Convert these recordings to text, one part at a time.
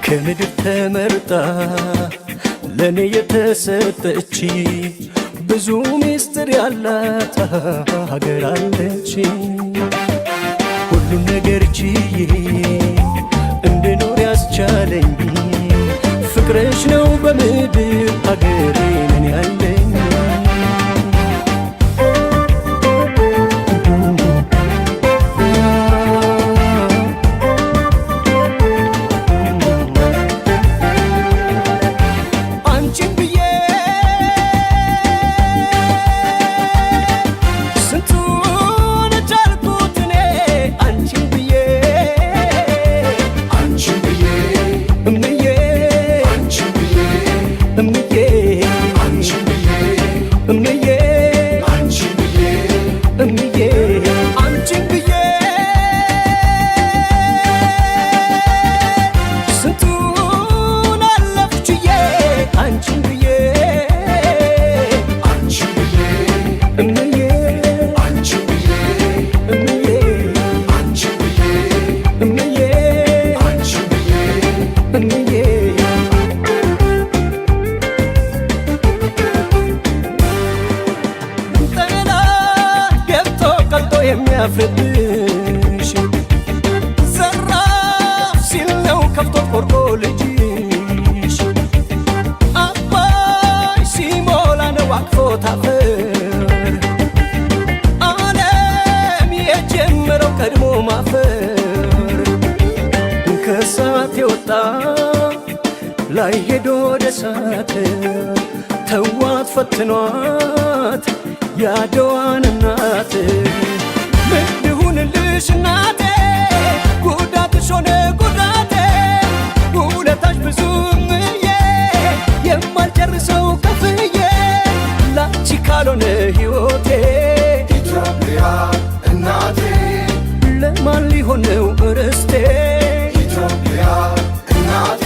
ከምድር ተመርጣ ለኔ የተሰጠች ብዙ ሚስጥር ያላት ሀገር አለች። ሁሉም ነገር ችዬ እንድኖር ያስቻለኝ ፍቅርሽ ነው በምድር ሀገሬ ምን ያለኝ የሚያፍርብሽ ዘራፍ ሲል ነው ከፍቶ ቆርቆ ልጅሽ አባይ ሲሞላ ነው አቅፎ ታፈር ዓለም የጀመረው ቀድሞ ማፈር ከእሳት የወጣ ላይ ሄዶ ወደ እሳት ተዋት ፈትኗት ያድዋን እናት ምን ይሁንልሽ እናቴ ጉዳትሽ ሆነ ጉዳቴ ውለታሽ ብዙ እምዬ የማልጨርሰው ከፍዬ ላንቺ ካልሆነ ሕይወቴ ኢትዮጵያ እናቴ ለማን ሊሆን ነው ርስቴ ኢትዮጵያ እናቴ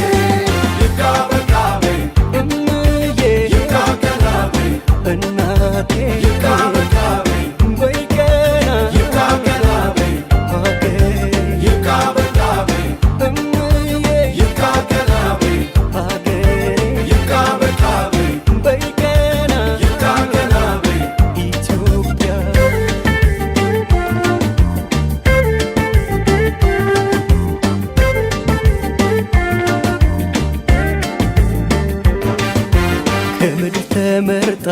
ይብቃ በቃ በይ እምዬ ይብቃ ገና በይ እናቴ ይብቃ በቃ በይ በይ ገና ይብቃ ገና በይ ሀገሬ ይብቃ በቃ በይ እምዬ ይብቃ ገና በይ ሀገሬ ይብቃ በቃ በይ በይ ገና ይብቃ ገና በይ ኢትዮጵያ ከምድር ተመርጣ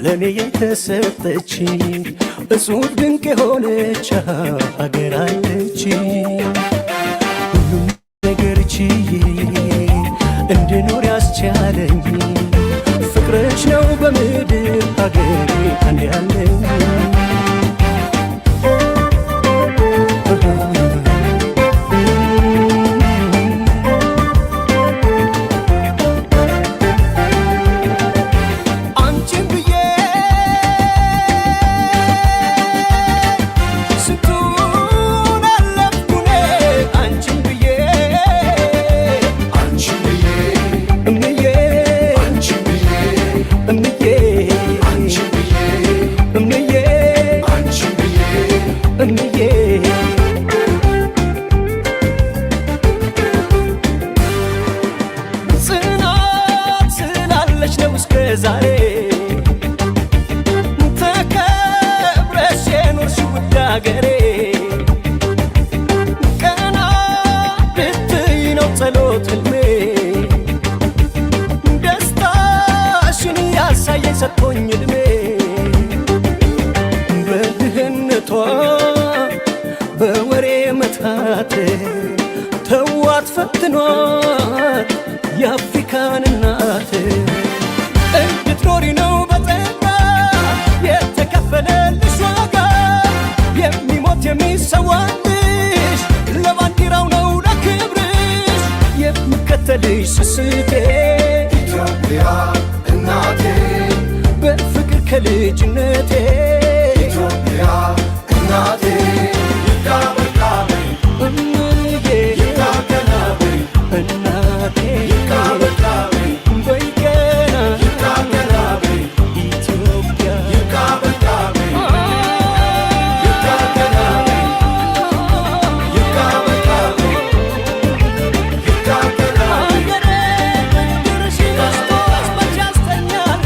ለኔ የተሰጠች እጹብ ድንቅ የሆነች ሀገር አለች። ሁሉም ነገር ችዬ እንድኖር ያስቻለኝ ፍቅርሽ ነው በምድር ሀገሬ እኔ ያለኝ ዛሬ ተከብረሽ የኖርሽው ውድ አገሬ ቀና ብትይ ነው ጸሎት ሕልሜ ደስታሽን ያሳየኝ ሰጥቶኝ ዕድሜ በድህነቷ በወሬ መታት ተዋት ፈትኗት የአፍሪካን እናት እንድትኖሪ ነው በጸጋ የተከፈለልሽ ዋጋ የሚሞት የሚሰዋልሽ ለባንዲራው ነው ለክብርሽ ልጅ ስስቴ ኢትዮጵያ እናቴ በፍቅር ከልጅነቴ ኢትዮጵያ እናቴ ይካ በቃ በይ እምዬ ይካ ገና በይ እናቴ ይካ በቃ በይ በይገና ይካ ገና በይ ኢትዮጵያ ይካ በቃ በይ ይካ ገና በይ ይካ በቃ በይ ይካ ገና በይ አገሬ ድርሽ መስቶች መች ያስተኛል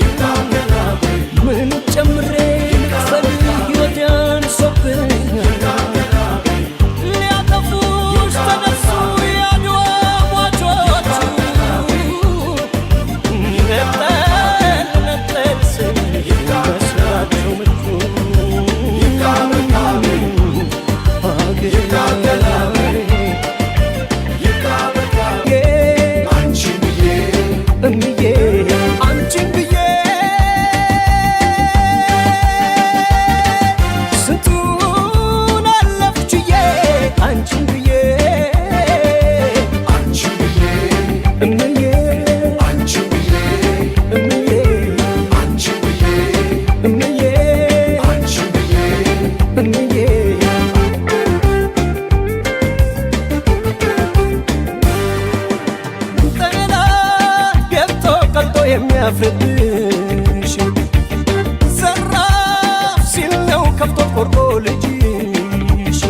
ይካ ገና በይ ምን ጨምሬ ልክፈል ሕይወት ያንሶብኛል ሊያጠፉሽ ተነሱ የአድዋ ሟቾቹ ነጠል ነጠል ስል መስራቸው ምቹ ይካ በቃ በይ አገሬ ይካ በቃ በይ አንቺ ብዬ እምዬ አንቺን ብዬ ስንቱን አለፍችዬ አንቺን ብዬ አንቺ ብዬ እምዬ አንቺ ብዬ እምዬ አንቺ ብዬ እምዬ አንቺ ብዬ እምዬ ጠላት ገብቶ ቀልጦ የሚያፍርብሽ ዘራፍ ሲል ነው ከፍቶ ቆርጦ ልጅሽ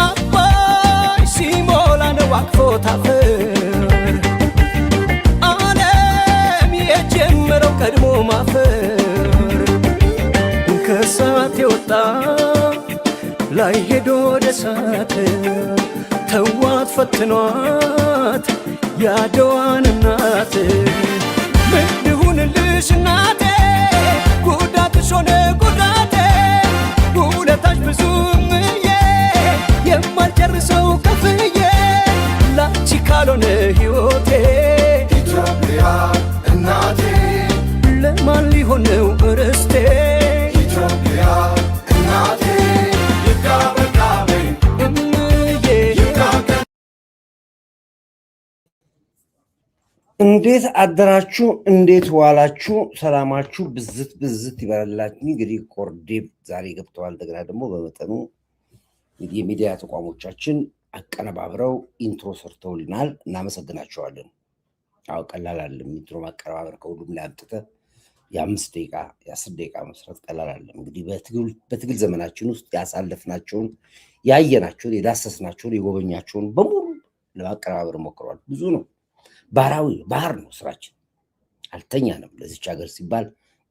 አባይ ሲሞላ ነው አቅፎ ታፈር ዓለም የጀመረው ቀድሞ ማፈር ከእሳት የወጣ ላይ ሄዶ ወደ እሳት ተዋት ፈትኗት ያድዋን እናት ምን ልሁንልሽ እናቴ ጉዳትሽ ሆነ ጉዳቴ ውለታሽ ብዙ እምዬ የማልጨርሰው ከፍዬ ላንቺ ካልሆነ ሕይወቴ ኢትዮጵያ እናቴ ለማን ሊሆነው ርስቴ ኢትዮጵያ እናቴ ይካ በቃ በይ እምዬ ይካ ገና እንዴት አደራችሁ? እንዴት ዋላችሁ? ሰላማችሁ ብዝት ብዝት ይበላላችሁ። እንግዲህ ኮርዴብ ዛሬ ገብተዋል። እንደገና ደግሞ በመጠኑ እንግዲህ የሚዲያ ተቋሞቻችን አቀነባብረው ኢንትሮ ሰርተውልናል። እናመሰግናቸዋለን። አዎ ቀላል አይደለም። ኢንትሮ ማቀነባበር ከሁሉም ላይ አምጥተህ የ5 ደቂቃ የ10 ደቂቃ መስራት ቀላል አይደለም። እንግዲህ በትግል ዘመናችን ውስጥ ያሳለፍናቸውን፣ ያየናቸውን፣ የዳሰስናቸውን፣ የጎበኛቸውን በሙሉ ለማቀነባበር ሞክረዋል። ብዙ ነው። ባህር ነው ስራችን። አልተኛንም። ለዚች ሀገር ሲባል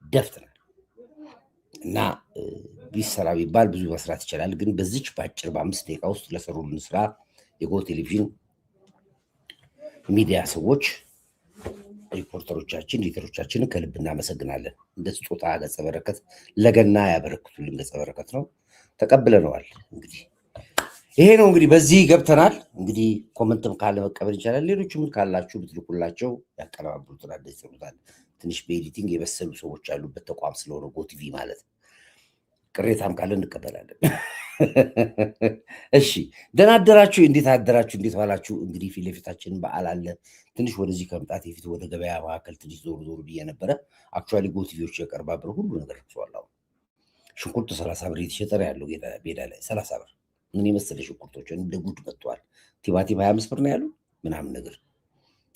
ደፍተናል እና ቢሰራ ቢባል ብዙ መስራት ይችላል። ግን በዚች በአጭር በ5 ደቂቃ ውስጥ ለሰሩልን ስራ የጎ ቴሌቪዥን ሚዲያ ሰዎች፣ ሪፖርተሮቻችን፣ ሊደሮቻችንን ከልብ እናመሰግናለን። እንደ ስጦታ ገጸ በረከት ለገና ያበረክቱልን ገጸ በረከት ነው። ተቀብለነዋል። እንግዲህ ይሄ ነው እንግዲህ በዚህ ገብተናል። እንግዲህ ኮመንትም ካለ መቀበል ይቻላል። ሌሎችም ካላችሁ ብትልኩላቸው ያቀነባብሩታል፣ አዲስ ይሰሩታል። ትንሽ በኤዲቲንግ የበሰሉ ሰዎች ያሉበት ተቋም ስለሆነ ጎቲቪ ማለት ቅሬታም ካለ እንቀበላለን። እሺ ደህና አደራችሁ። እንዴት አደራችሁ? እንዴት ዋላችሁ? እንግዲህ ፊት ለፊታችን በዓል አለ። ትንሽ ወደዚህ ከመምጣት የፊት ወደ ገበያ መካከል ትንሽ ዞር ዞር ብዬ ነበረ። አክቹዋሊ ጎቲቪዎች ያቀርባብሩ ሁሉ ነገር ደርሷል። አሁን ሽንኩርቱ 30 ብር የተሸጠ ነው ያለው ቤዳ ላይ 30 ብር። ምን የመሰለ ሽንኩርቶች እንደ ጉድ መጥተዋል። ቲማቲም 25 ብር ነው ያሉ ምናምን ነገር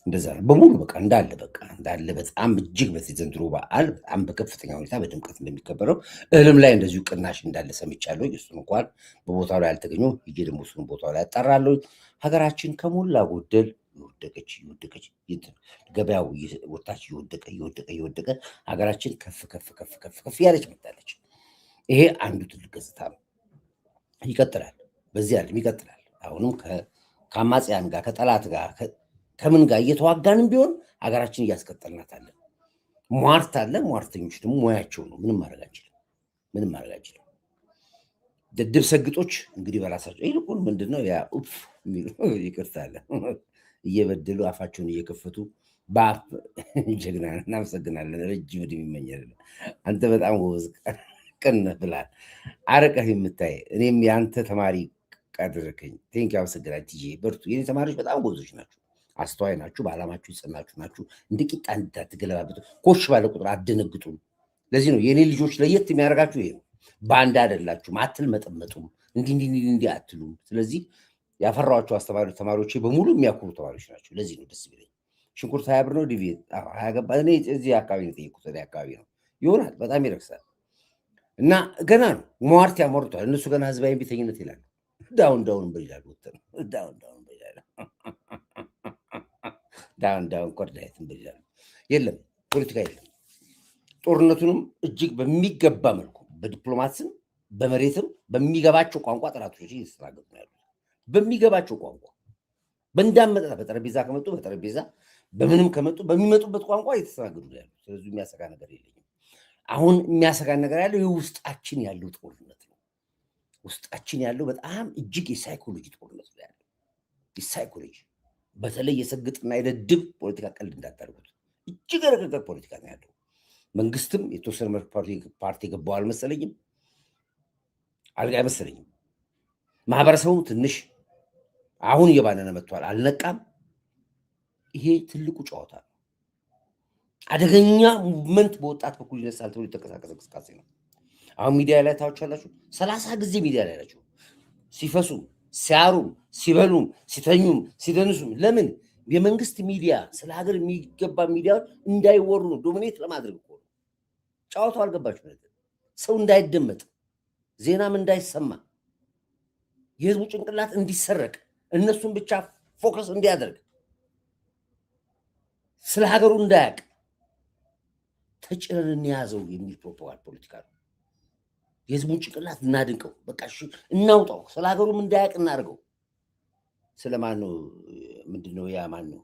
እንደዛ ነው በሙሉ በቃ እንዳለ በጣም እጅግ በዚህ ዘንድሮ በዓል በጣም በከፍተኛ ሁኔታ በድምቀት እንደሚከበረው እህልም ላይ እንደዚሁ ቅናሽ እንዳለ ሰምቻለሁ። እሱን እንኳን በቦታው ላይ አልተገኘሁ። ይሄ ደግሞ እሱን ቦታው ላይ አጣራለሁ። ሀገራችን ከሞላ ጎደል የወደቀች ገበያው ወታች የወደቀ ሀገራችን ከፍ ያለች መጣለች። ይሄ አንዱ ትልቅ ገጽታ ነው። ይቀጥላል፣ በዚህ ዓለም ይቀጥላል። አሁንም ከአማጽያን ጋር ከጠላት ጋር ከምን ጋር እየተዋጋንም ቢሆን ሀገራችን እያስቀጠልናታለን። ሟርት አለ። ሟርተኞች ደግሞ ሙያቸው ነው። ምንም ማድረግ አንችልም። ደደብ ሰግጦች እንግዲህ በራሳቸው ይልቁን ምንድነው ያ ይቅርታ አለ እየበደሉ አፋቸውን እየከፈቱ በአፍ ጀግና። እናመሰግናለን። ረጅም ዕድሜ ይመኛል። አንተ በጣም ጎበዝ ቅን ብላል አረቀህ የምታይ እኔም የአንተ ተማሪ ቀድርከኝ። ቴንክ አመሰግናለሁ። ትዬ በርቱ። የኔ ተማሪዎች በጣም ጎበዞች ናቸው። አስተዋይ ናችሁ፣ በዓላማችሁ ይጸናችሁ ናችሁ። እንደ ቂጣ እንዳትገለባበጡ፣ ኮሽ ባለ ቁጥር አትደነግጡም። ለዚህ ነው የኔ ልጆች ለየት የሚያደርጋችሁ ይሄ ነው። ባንዳ አይደላችሁም፣ አትልመጠመጡም፣ እንዲህ አትሉም። ስለዚህ ያፈራኋቸው ተማሪዎች በሙሉ የሚያኩሩ ተማሪዎች ናቸው። ለዚህ ነው ደስ ቢለኝ። ሽንኩርት 20 ብር ነው ዲቪ 20 ገባ። እኔ እዚህ አካባቢ ነው የጠየኩት፣ እኔ አካባቢ ነው ይሆናል። በጣም ይረክሳል እና ገና ነው ሟርት ያሟርቷል። እነሱ ገና ህዝባዊ ቤተኝነት ይላሉ። ዳውን ብር ይላሉ። ዳውን ብር ይላሉ። ዳውን ኮርዳይት ብር ይላሉ። የለም ፖለቲካ የለም። ጦርነቱንም እጅግ በሚገባ መልኩ በዲፕሎማትም በመሬትም በሚገባቸው ቋንቋ ጠላቶች እየተስተናገዱ ነው ያሉት። በሚገባቸው ቋንቋ በእንዳመጣ በጠረጴዛ ከመጡ በጠረጴዛ በምንም ከመጡ በሚመጡበት ቋንቋ እየተስተናገዱ ነው ያሉት። ስለዚህ የሚያሰጋ ነገር የለኝም። አሁን የሚያሰጋ ነገር ያለው የውስጣችን ያለው ጦርነት ነው። ውስጣችን ያለው በጣም እጅግ የሳይኮሎጂ ጦርነት ነው ያለው። የሳይኮሎጂ በተለይ የሰግጥና የደድብ ፖለቲካ ቀልድ እንዳታደርጉት። እጅግ የረቀቀ ፖለቲካ ነው ያለው። መንግስትም የተወሰነ መልክ ፓርቲ ገባው አልመሰለኝም፣ አይመሰለኝም። ማህበረሰቡ ትንሽ አሁን እየባነነ መጥቷል፣ አልነቃም። ይሄ ትልቁ ጨዋታ ነው። አደገኛ ሙቭመንት በወጣት በኩል ይነሳል ተብሎ የተንቀሳቀሰ እንቅስቃሴ ነው። አሁን ሚዲያ ላይ ታውቻላችሁ። 30 ጊዜ ሚዲያ ላይ ናቸው፣ ሲፈሱም ሲያሩም ሲበሉም ሲተኙም ሲደንሱም። ለምን? የመንግስት ሚዲያ ስለ ሀገር የሚገባ ሚዲያዎች እንዳይወሩ ነው፣ ዶሚኔት ለማድረግ እኮ ነው። ጨዋታው አልገባችሁ? ሰው እንዳይደመጥ፣ ዜናም እንዳይሰማ፣ የህዝቡ ጭንቅላት እንዲሰረቅ፣ እነሱን ብቻ ፎከስ እንዲያደርግ፣ ስለ ሀገሩ እንዳያቅ ተጭነን እንያዘው የሚል ፕሮፓጋንዳ ፖለቲካ ነው። የህዝቡን ጭንቅላት እናድንቀው፣ በቃ እናውጣው፣ ስለ ሀገሩም እንዳያቅ እናደርገው። ስለማን ነው? ምንድነው ያ? ማን ነው?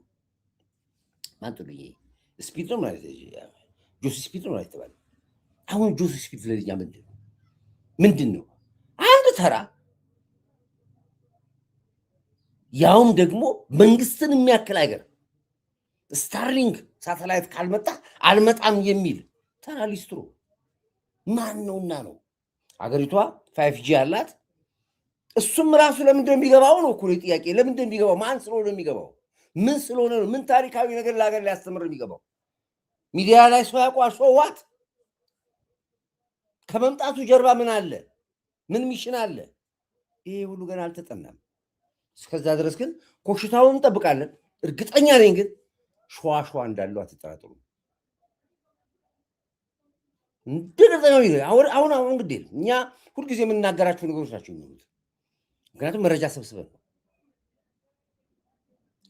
ማን ነው? ስፒድ ነው ማለት ጆሲ ስፒድ ነው ማለት ተባለ። አሁን ጆሲ ስፒድ ለኛ ምንድን ነው? አንድ ተራ ያውም ደግሞ መንግስትን የሚያክል ሀገር ስታርሊንግ ሳተላይት ካልመጣ አልመጣም የሚል ተራ ሊስትሮ ማን ነውና ነው? ሀገሪቷ 5G አላት። እሱም ራሱ ለምንድን የሚገባው ነው እኮ ጥያቄ። ለምንድን የሚገባው? ማን ስለሆነ የሚገባው? ምን ስለሆነ ነው? ምን ታሪካዊ ነገር ለሀገር ሊያስተምር የሚገባው? ሚዲያ ላይ ሰው ያውቋል። ሰው ዋት ከመምጣቱ ጀርባ ምን አለ? ምን ሚሽን አለ? ይሄ ሁሉ ገና አልተጠናም። እስከዛ ድረስ ግን ኮሽታውን እንጠብቃለን። እርግጠኛ ነኝ ግን ሸዋ እንዳለው አትጠራጥሩ። አሁን እንግዲህ እኛ ሁልጊዜ የምንናገራቸው ነገሮች ናቸው የሚሆኑት። ምክንያቱም መረጃ ሰብስበን ነው።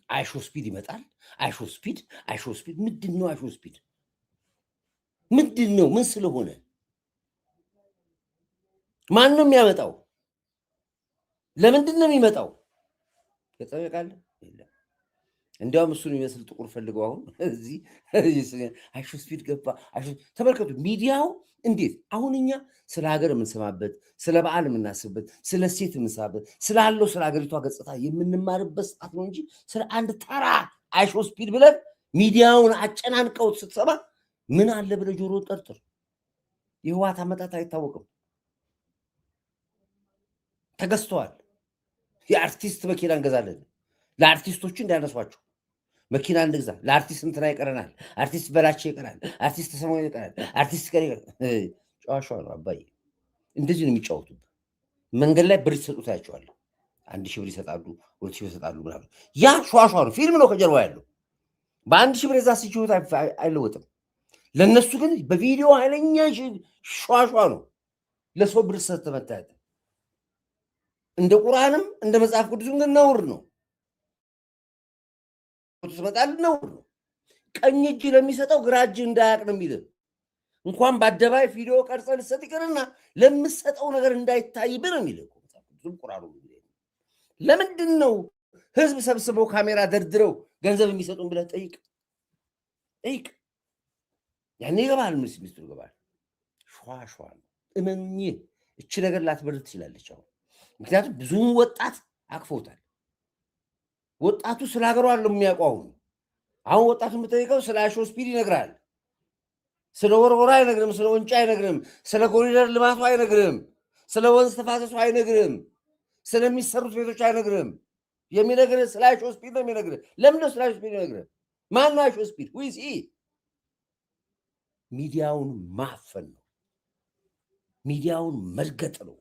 አይሾ ስፒድ ይመጣል። አይሾ ስፒድ ምንድን ነው? አይሾ ስፒድ ምንድን ነው? ምን ስለሆነ? ማን ነው የሚያመጣው? ለምንድን ነው የሚመጣው? ተጠየቃለ? እንዲያውም እሱን የሚመስል ጥቁር ፈልገው አሁን እዚህ አይሾ ስፒድ ገባ። ተመልከቱ ሚዲያው እንዴት አሁን እኛ ስለ ሀገር የምንሰማበት፣ ስለ በዓል የምናስብበት፣ ስለ ሴት የምንሰማበት፣ ስላለው ስለ ሀገሪቷ ገጽታ የምንማርበት ሰዓት ነው እንጂ ስለ አንድ ተራ አይሾ ስፒድ ብለን ሚዲያውን አጨናንቀውት ስትሰማ ምን አለ ብለህ ጆሮን ጠርጥር። የህወሓት አመጣጥ አይታወቅም። ተገዝተዋል። የአርቲስት መኪና እንገዛለን። ለአርቲስቶቹ እንዳያነሷቸው መኪና እንግዛ። ለአርቲስት እንትና ይቀረናል፣ አርቲስት በላቸው ይቀራል፣ አርቲስት ተሰማው ይቀራል፣ አርቲስት ቀሪ ጨዋሸዋ ነው አባዬ። እንደዚህ ነው የሚጫወቱት። መንገድ ላይ ብር ሲሰጡ ታያቸዋለሁ። 1000 ብር ይሰጣሉ፣ 2000 ብር ይሰጣሉ ምናምን። ያ ሸዋሸዋ ነው፣ ፊልም ነው ከጀርባ ያለው። በ1000 ብር የዛ ሲችሉት አይለወጥም። ለእነሱ ግን በቪዲዮ ኃይለኛ ሸዋሸዋ ነው። ለሰው ብር ሰጥተህ መታየት እንደ ቁርአንም እንደ መጽሐፍ ቅዱስም ግን ነውር ነው። ትመጣል ነውር ነው። ቀኝ እጅ ለሚሰጠው ግራ እጅ እንዳያቅ ነው የሚል። እንኳን በአደባባይ ቪዲዮ ቀርጸ ልሰጥ ይቅርና ለምሰጠው ነገር እንዳይታይ ብር የሚል ቁርአኑ። ለምንድን ነው ህዝብ ሰብስበው ካሜራ ደርድረው ገንዘብ የሚሰጡን ብለህ ጠይቅ። ያኔ ይገባል። ሚኒስትሩ ይገባል። ሸዋ ነው። እመኝ እቺ ነገር ላትበርድ ትችላለች አሁን። ምክንያቱም ብዙም ወጣት አቅፎታል። ወጣቱ ስለ ሀገሩ አለው የሚያውቀው። አሁን ወጣቱ የምጠይቀው ስለ አይሾ ስፒድ ይነግራል። ስለ ወርወራ አይነግርም። ስለ ወንጫ አይነግርም። ስለ ኮሪደር ልማቱ አይነግርም። ስለ ወንዝ ተፋሰሱ አይነግርም። ስለሚሰሩት ቤቶች አይነግርም። የሚነግርህ ስለ አይሾ ስፒድ ነው የሚነግርህ። ለምን ነው ስለ አይሾ ስፒድ የሚነግርህ? ማን ነው አይሾ ስፒድ? ዊዝ ሚዲያውን ማፈን ነው። ሚዲያውን መርገጥ ነው።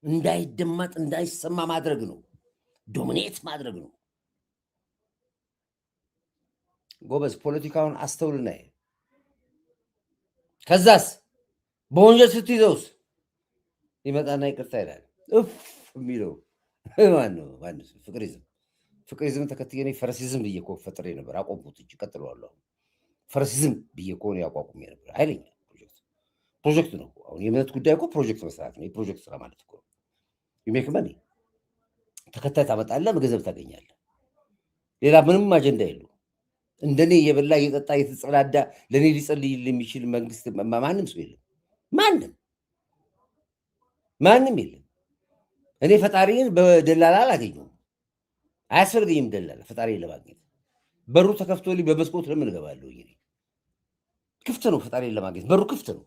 እንዳይደመጥ እንዳይሰማ ማድረግ ነው። ዶሚኔት ማድረግ ነው። ጎበዝ ፖለቲካውን አስተውልና ከዛስ በወንጀል ስትይዘውስ ይመጣና ይቅርታ ይላል። እፍ የሚለው ማነው? ፍቅሪዝም ተከትዬ ፈረሲዝም ብዬ እኮ ፈጥሬ ነበር። አቆምኩት እንጂ ቀጥለዋለሁ። ፈረሲዝም ብዬ እኮ ነው ያቋቁሜ ነበር። ኃይለኛ ፕሮጀክት ነው። አሁን የእምነት ጉዳይ እኮ ፕሮጀክት መስራት ነው። የፕሮጀክት ስራ ማለት እኮ ዩሜክ መኒ ተከታይ ታመጣለህ፣ ገንዘብ ታገኛለህ። ሌላ ምንም አጀንዳ የለው። እንደኔ እየበላ እየጠጣ እየተጸዳዳ ለእኔ ሊጸልይ የሚችል መንግስት ማንም ሰው የለም። ማንም የለም። እኔ ፈጣሪን በደላላ አላገኘሁም። አያስፈልገኝም ደላላ ፈጣሪን ለማግኘት። በሩ ተከፍቶልኝ በመስኮት ለምን እገባለሁ? ክፍት ነው። ፈጣሪን ለማግኘት በሩ ክፍት ነው።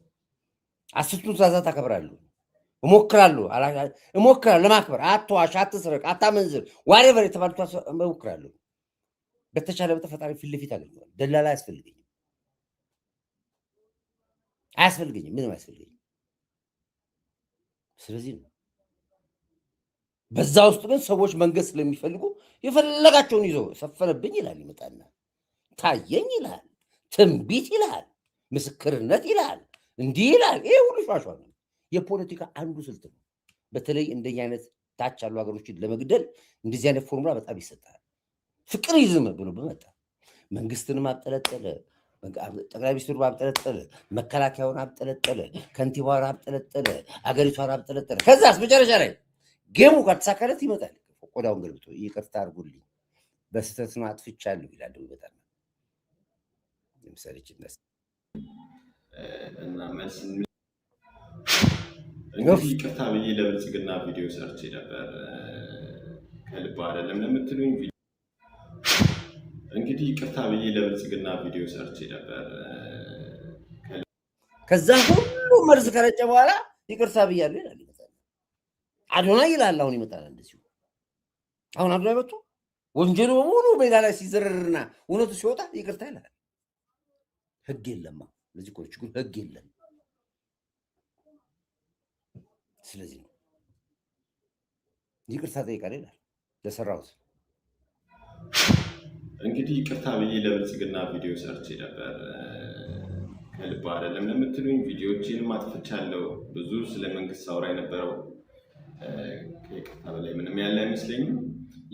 10ቱን ትእዛዛት አከብራለሁ፣ እሞክራለሁ ለማክበር። አትዋሽ፣ አትስረቅ፣ አታመንዝር፣ ዋሬቨር የተባሉት እሞክራለሁ። በተቻለ መጠን ፈጣሪ ፊት ለፊት አገኘዋለሁ። ደላላ አያስፈልገኝም፣ ምንም አያስፈልገኝም። ስለዚህ ነው በዛ ውስጥ ግን ሰዎች መንገስ ስለሚፈልጉ የፈለጋቸውን ይዞ ሰፈነብኝ ይላል። ይመጣና ታየኝ ይላል፣ ትንቢት ይላል፣ ምስክርነት ይላል፣ እንዲህ ይላል። ይሄ ሁሉ ሿሿ ነው። የፖለቲካ አንዱ ስልት ነው። በተለይ እንደኛ አይነት ታች ያሉ ሀገሮችን ለመግደል እንደዚህ አይነት ፎርሙላ በጣም ይሰጣል። ፍቅር ይዝም ብሎ በመጣ መንግስትንም አብጠለጠለ፣ ጠቅላይ ሚኒስትሩ አብጠለጠለ፣ መከላከያውን አብጠለጠለ፣ ከንቲባውን አብጠለጠለ፣ አገሪቷን አብጠለጠለ። ከዛስ መጨረሻ ላይ ጌሙ ካልተሳካለት ይመጣል። ቆዳውን ገልብጦ ይቅርታ አድርጉልኝ በስህተት ነው አጥፍቻለሁ ይላል። ይመጣል። ለምሳሌ እና መልስ እንግዲህ ይቅርታ ብዬ ለብልጽግና ቪዲዮ ሰርቼ ነበር። ከልብ አይደለም ለምትሉኝ እንግዲህ ይቅርታ ብዬ ለብልጽግና ቪዲዮ ሰርቼ ነበር። ከዛ ሁሉ መርዝ ከረጨ በኋላ ይቅርታ ብያለሁ ይላል። አዶናይ ይላል። አሁን ይመጣል እንደዚሁ። አሁን አዶናይ መጥቶ ወንጀሉ በሙሉ ሜዳ ላይ ሲዘረርና እውነቱ ሲወጣ ይቅርታ ይላል። ህግ የለማ። ለዚህ እኮ ችግሩ ህግ የለም። ስለዚህ ነው ይቅርታ ጠይቃለሁ ይላል ለሰራሁት። እንግዲህ ይቅርታ ብዬ ለብልጽግና ቪዲዮ ሰርቼ ነበር። ከልብ አይደለም ለምትሉኝ ቪዲዮዎችንም አጥፍቻለሁ። ብዙ ስለ መንግስት ሳውራ የነበረው ከይቅርታ በላይ ምንም ያለ አይመስለኝም።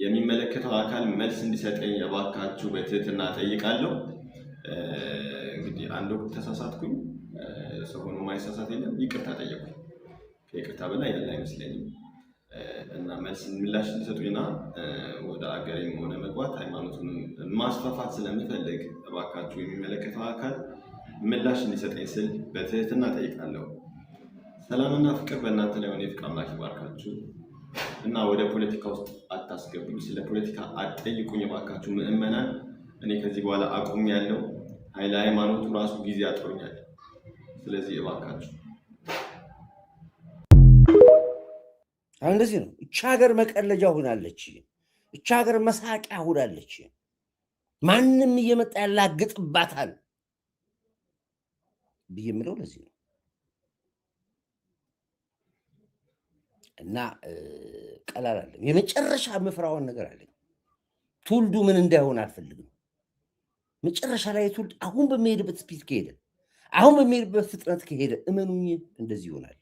የሚመለከተው አካል መልስ እንዲሰጠኝ እባካችሁ በትህትና ጠይቃለሁ። እንግዲህ አንድ ወቅት ተሳሳትኩኝ። ሰው ሆኖ ማይሳሳት የለም። ይቅርታ ጠየቁኝ። ከይቅርታ በላይ ያለ አይመስለኝም እና መልስ ምላሽ እንዲሰጡኝና ወደ አገሬም ሆነ መግባት ሃይማኖቱን ማስፋፋት ስለምፈልግ እባካችሁ የሚመለከተው አካል ምላሽ እንዲሰጠኝ ስል በትህትና ጠይቃለሁ። ሰላምና ፍቅር በእናንተ ላይ ሆነ። የፍቅር አምላክ ይባርካችሁ እና ወደ ፖለቲካ ውስጥ አታስገቡኝ። ስለ ፖለቲካ አትጠይቁኝ እባካችሁ ምዕመናን። እኔ ከዚህ በኋላ አቁም ያለው ኃይለ ሃይማኖቱ ራሱ ጊዜ አጥሮኛል። ስለዚህ እባካችሁ አሁን እንደዚህ ነው። እቺ ሀገር መቀለጃ ሆናለች። እቺ ሀገር መሳቂያ ሆናለች። ማንም እየመጣ ያላግጥባታል ብዬ የምለው ለዚህ ነው። እና ቀላል አይደለም። የመጨረሻ መፍራውን ነገር አለኝ። ትውልዱ ምን እንዳይሆን አልፈልግም። መጨረሻ ላይ ትውልድ አሁን በሚሄድበት ስፒድ ከሄደ፣ አሁን በሚሄድበት ፍጥነት ከሄደ እመኑኝ እንደዚህ ይሆናል።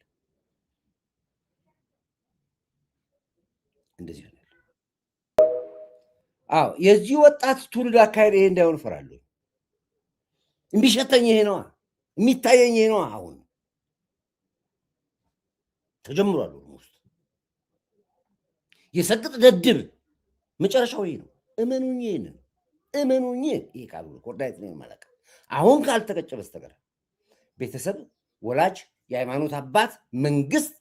እንደዚህ ይሆናል። አዎ የዚህ ወጣት ትውልድ አካሄድ ይሄ እንዳይሆን እፈራለሁ። የሚሸተኝ ይሄ ነዋ፣ የሚታየኝ ይሄ ነዋ። አሁን ተጀምሯል። ውስጥ የሰግጥ ደድብ መጨረሻው ይሄ ነው። እመኑኝ፣ ይሄንን እመኑኝ። ይሄ ቃሉ ኮርዳይት ነው ማለት አሁን ካልተቀጨ በስተቀር ቤተሰብ፣ ወላጅ፣ የሃይማኖት አባት፣ መንግስት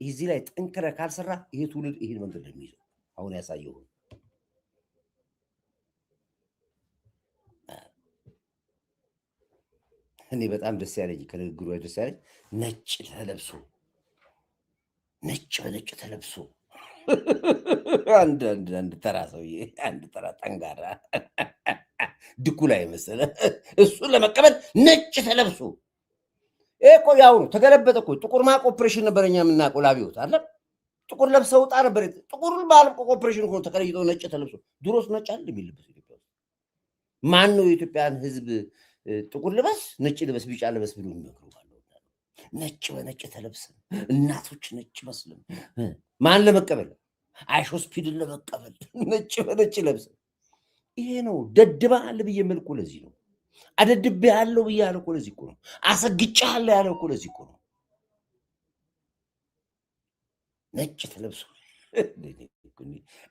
እዚህ ላይ ጠንከረ ካልሰራ ይሄ ትውልድ ይሄን መንገድ ነው የሚይዘው። አሁን ያሳየው እኔ በጣም ደስ ያለኝ ከንግግሩ ደስ ያለኝ ነጭ በነጭ ተለብሶ አንድ ተራ ሰውዬ አንድ ተራ ጠንጋራ ድኩላ ይመስል እሱን ለመቀበል ነጭ ተለብሶ እኮ ያው ነው ተገለበጠ እኮ ጥቁር ማቅ ኦፕሬሽን ነበረኛ የምናውቀው ላቢዮት አለ ጥቁር ለብሰው ወጣ ነበር ጥቁር ባልቆ ኦፕሬሽን ሆኖ ተቀይጦ ነጭ ተለብሶ ድሮስ ነጭ አይደል የሚልበስ ኢትዮጵያ ማን ነው የኢትዮጵያን ህዝብ ጥቁር ልበስ ነጭ ልበስ ቢጫ ልበስ ብሎ የሚመክሩ ነጭ በነጭ ተለብሰን እናቶች ነጭ መስለን ማን ለመቀበል አይሾስፒድን ለመቀበል ነጭ በነጭ ለብሰን ይሄ ነው ደድባል ብዬ መልኩ ለዚህ ነው አደድብ ያለው ብዬ ያለው እኮ ለዚህ እኮ ነው አሰግጫለሁ ያለው እኮ ለዚህ እኮ ነው ነጭ ተለብሶ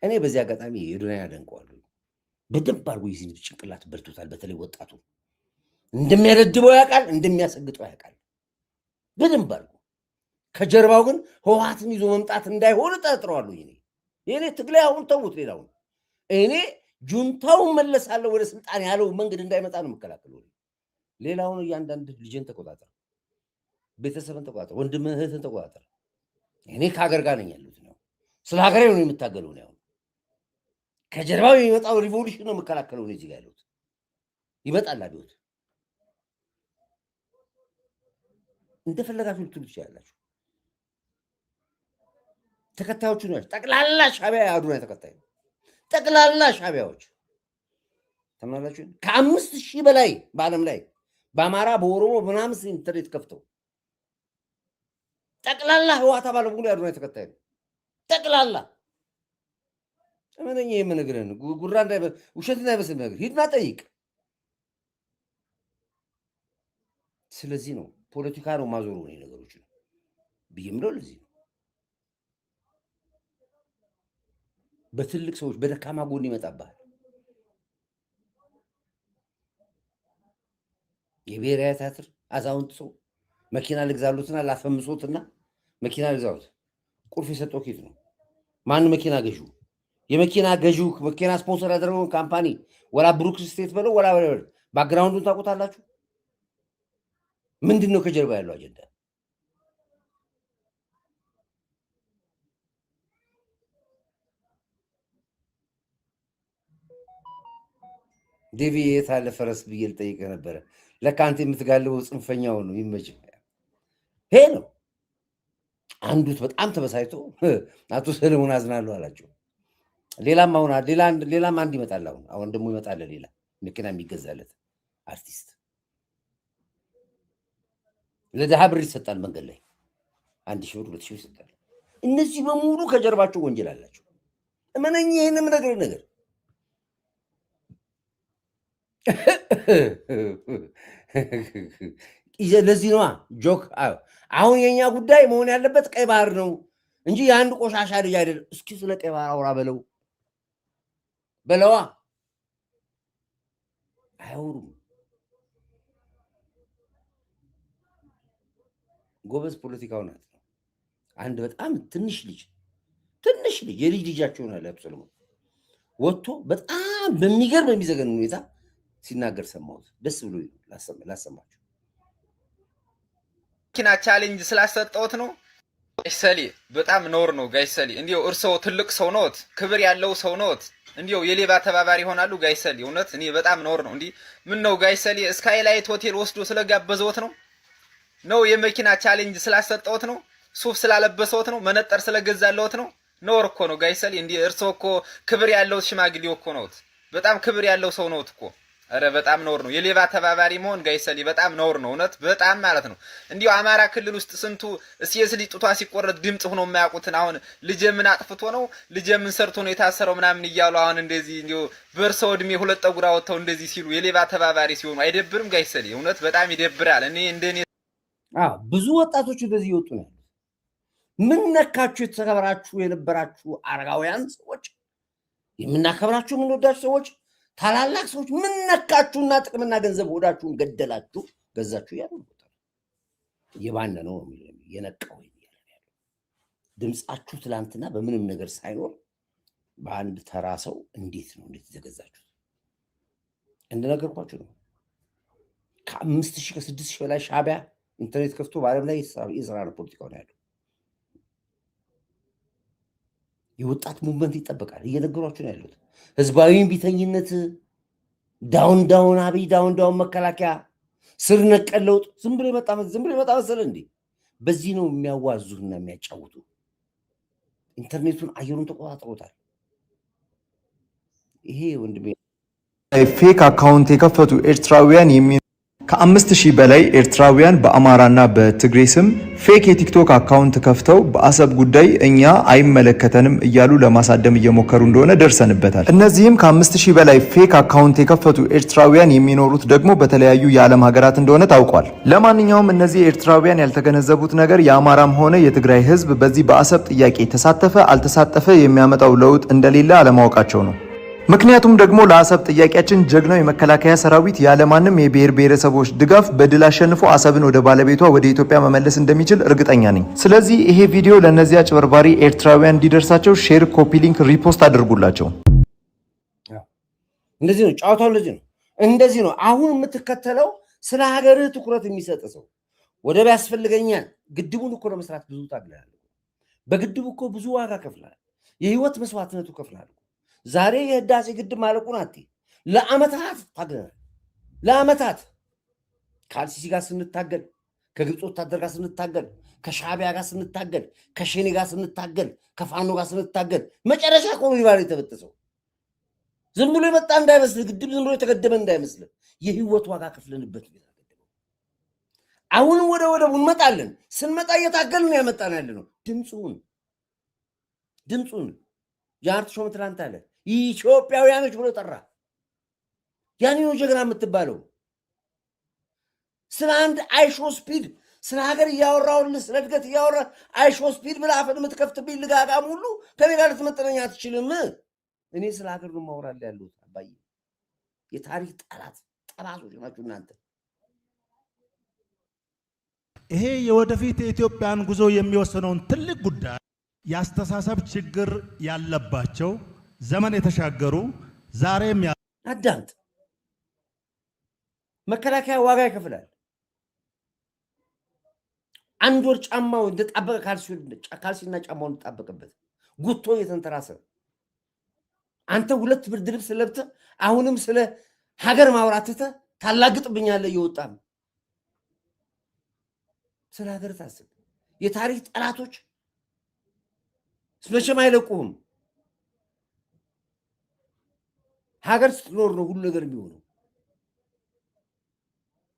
እኔ በዚህ አጋጣሚ የዱንያ ያደንቀዋለሁ በደንብ አድርጎ ይዝን ጭንቅላት በርቶታል በተለይ ወጣቱ እንደሚያደድበው ያውቃል እንደሚያሰግጠው ያውቃል በደንብ አድርጎ ከጀርባው ግን ህወሓትን ይዞ መምጣት እንዳይሆን ጠርጥረዋለሁ እኔ ትግል አሁን ተውት ሌላው እኔ ጁንታው መለሳለሁ ወደ ስልጣን ያለው መንገድ እንዳይመጣ ነው መከላከለው ሌላውን እያንዳንድ ልጅን ተቆጣጣ ቤተሰብን ተቆጣጣ ወንድም እህትን ተቆጣጣ እኔ ከሀገር ጋር ነኝ ያሉት ነው ስለ ሀገሬ ነው የምታገለው ነው ከጀርባው የሚመጣው ሪቮሉሽን ነው መከላከለው ነው እዚህ ጋር ያሉት ይመጣል አዲዮት እንደፈለጋችሁ ልትሉ ትችላላችሁ ተከታዮቹ ነው ጠቅላላ ሻቢያ አዱና ተከታይ ጠቅላላ ሻቢያዎች ተመላላችሁ ከ5000 በላይ በአለም ላይ በአማራ በኦሮሞ ምናምን ኢንተርኔት ከፍተው ጠቅላላ ህወሓት አባል በሙሉ አዱና ተከታይ ነው ጠቅላላ እመነኝ የምነግርህን ጉራ ውሸት እንዳይመስል ነገር ሂድና ጠይቅ ስለዚህ ነው ፖለቲካ ነው ማዞሩ ነው ነገሮች ብዬምለው ለዚህ በትልቅ ሰዎች በደካማ ጎን ይመጣባል የብሔራዊ ቲያትር አዛውንት ሰው መኪና ልግዛሉትና ላፈምሶትና መኪና ልግዛሉት ቁልፍ የሰጠው ኬት ነው ማን መኪና ገዢው የመኪና ገዢው መኪና ስፖንሰር ያደረገው ካምፓኒ ወላ ብሩክስ ስቴት በለው ወላ ባክግራውንዱን ታውቁታላችሁ ምንድነው ከጀርባ ያለው አጀንዳ ዴቪ የታለ ፈረስ ብዬ ልጠይቅ ነበር ለካንተ የምትጋልበው ጽንፈኛው ነው ይመጭ ሄ ነው አንዱት በጣም ተበሳይቶ አቶ ሰለሞን አዝናለሁ አላቸው ሌላም አንድ ይመጣል አሁን ደግሞ ይመጣል ሌላ መኪና የሚገዛለት አርቲስት ለደሃ ብር ይሰጣል መንገድ ላይ 1000 ብር 2000 ይሰጣል እነዚህ በሙሉ ከጀርባቸው ወንጀል አላቸው እመነኝ ይሄንም ነገር ለዚህ ነው ጆክ አሁን የኛ ጉዳይ መሆን ያለበት ቀይ ባህር ነው እንጂ የአንድ ቆሻሻ ልጅ አይደለም እስኪ ስለ ቀይ ባህር አውራ በለዋ አይወሩም ጎበዝ ፖለቲካው ናት አንድ በጣም ትንሽ ልጅ የልጅ ልጃቸው ነው ለብሰሉ ወጥቶ በጣም በሚገርም በሚዘገን ሁኔታ ሲናገር ሰማሁት ደስ ብሎ ላሰማችሁ መኪና ቻሌንጅ ስላሰጠውት ነው ጋይሰሊ በጣም ኖር ነው ጋይሰሊ እንዲው እርሶ ትልቅ ሰው ነዎት ክብር ያለው ሰው ነዎት እንዲው የሌባ ተባባሪ ይሆናሉ ጋይሰሊ እውነት እኔ በጣም ኖር ነው እንዲ ምን ነው ጋይሰሊ ስካይላይት ሆቴል ወስዶ ስለጋበዘውት ነው የመኪና ቻሌንጅ ስላሰጠውት ነው ሱፍ ስላለበሰውት ነው መነጠር ስለገዛለውት ነው ኖር እኮ ነው ጋይሰሊ እንዲ እርሶ እኮ ክብር ያለው ሽማግሌው እኮ ነዎት በጣም ክብር ያለው ሰው ነዎት እኮ አረ በጣም ኖር ነው የሌባ ተባባሪ መሆን ጋይሰሊ በጣም ኖር ነው እውነት በጣም ማለት ነው እንዲው አማራ ክልል ውስጥ ስንቱ ሲስሊ ጡቷ ሲቆረጥ ድምጽ ሆኖ የማያውቁትን አሁን ልጅ ምን አጥፍቶ ነው ልጅ ምን ሰርቶ ነው የታሰረው ምናምን ይያሉ አሁን እንደዚህ እንዲው በርሰው እድሜ ሁለት ጠጉራ ወጥተው እንደዚህ ሲሉ የሌባ ተባባሪ ሲሆኑ አይደብርም ጋይሰሊ እውነት በጣም ይደብራል እኔ እንደኔ ብዙ ወጣቶች እንደዚህ ይወጡ ነው ምን ነካችሁ የተከበራችሁ የነበራችሁ አረጋውያን ሰዎች የምናከብራችሁ ምን ወዳችሁ ሰዎች ታላላቅ ሰዎች ምን ነካችሁና ጥቅምና ገንዘብ ሆዳችሁን ገደላችሁ ገዛችሁ ያለው የባነ ነው የነቀው ድምጻችሁ ትላንትና በምንም ነገር ሳይኖር በአንድ ተራ ሰው እንዴት ተገዛችሁ እንደነገርኳችሁ ነው ከ5000 ከ6000 በላይ ሻቢያ ኢንተርኔት ከፍቶ በዓለም ላይ የሰራ ፖለቲካው ነው ያለው የወጣት ሙቭመንት ይጠበቃል። እየነገሯችሁ ነው ያሉት። ህዝባዊ ቢተኝነት ዳውን አብይ ዳውን መከላከያ ስር ነቀል ለውጥ ዝም ብሎ የመጣ መሰለ እንዴ? በዚህ ነው የሚያዋዙና የሚያጫውቱ። ኢንተርኔቱን አየሩን ተቆጣጥሮታል። ይሄ ወንድሜ ፌክ አካውንት የከፈቱ ኤርትራውያን ከ5000 በላይ ኤርትራውያን በአማራና በትግሬ ስም ፌክ የቲክቶክ አካውንት ከፍተው በአሰብ ጉዳይ እኛ አይመለከተንም እያሉ ለማሳደም እየሞከሩ እንደሆነ ደርሰንበታል። እነዚህም ከ5000 በላይ ፌክ አካውንት የከፈቱ ኤርትራውያን የሚኖሩት ደግሞ በተለያዩ የዓለም ሀገራት እንደሆነ ታውቋል። ለማንኛውም እነዚህ ኤርትራውያን ያልተገነዘቡት ነገር የአማራም ሆነ የትግራይ ህዝብ በዚህ በአሰብ ጥያቄ ተሳተፈ አልተሳተፈ የሚያመጣው ለውጥ እንደሌለ አለማወቃቸው ነው። ምክንያቱም ደግሞ ለአሰብ ጥያቄያችን ጀግናው የመከላከያ ሰራዊት ያለማንም የብሔር ብሔረሰቦች ድጋፍ በድል አሸንፎ አሰብን ወደ ባለቤቷ ወደ ኢትዮጵያ መመለስ እንደሚችል እርግጠኛ ነኝ። ስለዚህ ይሄ ቪዲዮ ለእነዚያ አጭበርባሪ ኤርትራውያን እንዲደርሳቸው ሼር፣ ኮፒ ሊንክ፣ ሪፖስት አድርጉላቸው። እንደዚህ ነው ጨዋታው፣ እንደዚህ ነው። አሁን የምትከተለው ስለ ሀገርህ ትኩረት የሚሰጥ ሰው ወደብ ያስፈልገኛል። ግድቡን እኮ ለመስራት ብዙ ታግለናል። በግድቡ እኮ ብዙ ዋጋ ከፍላል። የህይወት መስዋዕትነቱ ከፍላል። ዛሬ የህዳሴ ግድብ ማለቁን ለአመታት ታግለናል። ለአመታት ከአልሲሲ ጋር ስንታገል፣ ከግብፅ ወታደር ጋር ስንታገል፣ ከሻዕቢያ ጋር ስንታገል፣ ከሸኔ ጋር ስንታገል፣ ከፋኖ ጋር ስንታገል መጨረሻ እኮ ነው ይባል የተበጠሰው። ዝም ብሎ የመጣ እንዳይመስል፣ ግድብ ዝም ብሎ የተገደበ እንዳይመስል፣ የህይወት ዋጋ ከፍለንበት። አሁንም ወደ ወደቡ እንመጣለን። ስንመጣ እየታገልን ያመጣን ያለ ነው። ድምፁን ጃርት ሾም ትላንት አለ ኢትዮጵያውያኖች ብሎ ጠራ። ያኔ ነው ጀግና የምትባለው። ስለ አንድ አይሾ ስፒድ ስለ ሀገር እያወራሁልህ ስለ እድገት እያወራ አይሾ ስፒድ ብለህ አፈን የምትከፍትብኝ ልጋጋም ሁሉ ከኔ ጋር ልትመጥነኝ አትችልም። እኔ ስለ ሀገር ነው የማወራልህ ያለሁት። አባዬ የታሪክ ጠላቶች ናችሁ እናንተ። ይሄ የወደፊት የኢትዮጵያን ጉዞ የሚወስነውን ትልቅ ጉዳይ ያስተሳሰብ ችግር ያለባቸው ዘመን የተሻገሩ ዛሬም አዳምጥ። መከላከያ ዋጋ ይከፍላል። አንድ ወር ጫማው እንደጣበቀ ካልሲና ጫማው እንደጣበቀበት ጉቶ እየተንተራሰ አንተ 2 ብርድ ልብስ ለብሰህ አሁንም ስለ ሀገር ማውራትህ ታላግጥብኛለህ። እየወጣም ስለ ሀገር ታስብ። የታሪክ ጠላቶች መቼም አይለቁህም። ሀገር ስትኖር ነው ሁሉ ነገር የሚሆነው።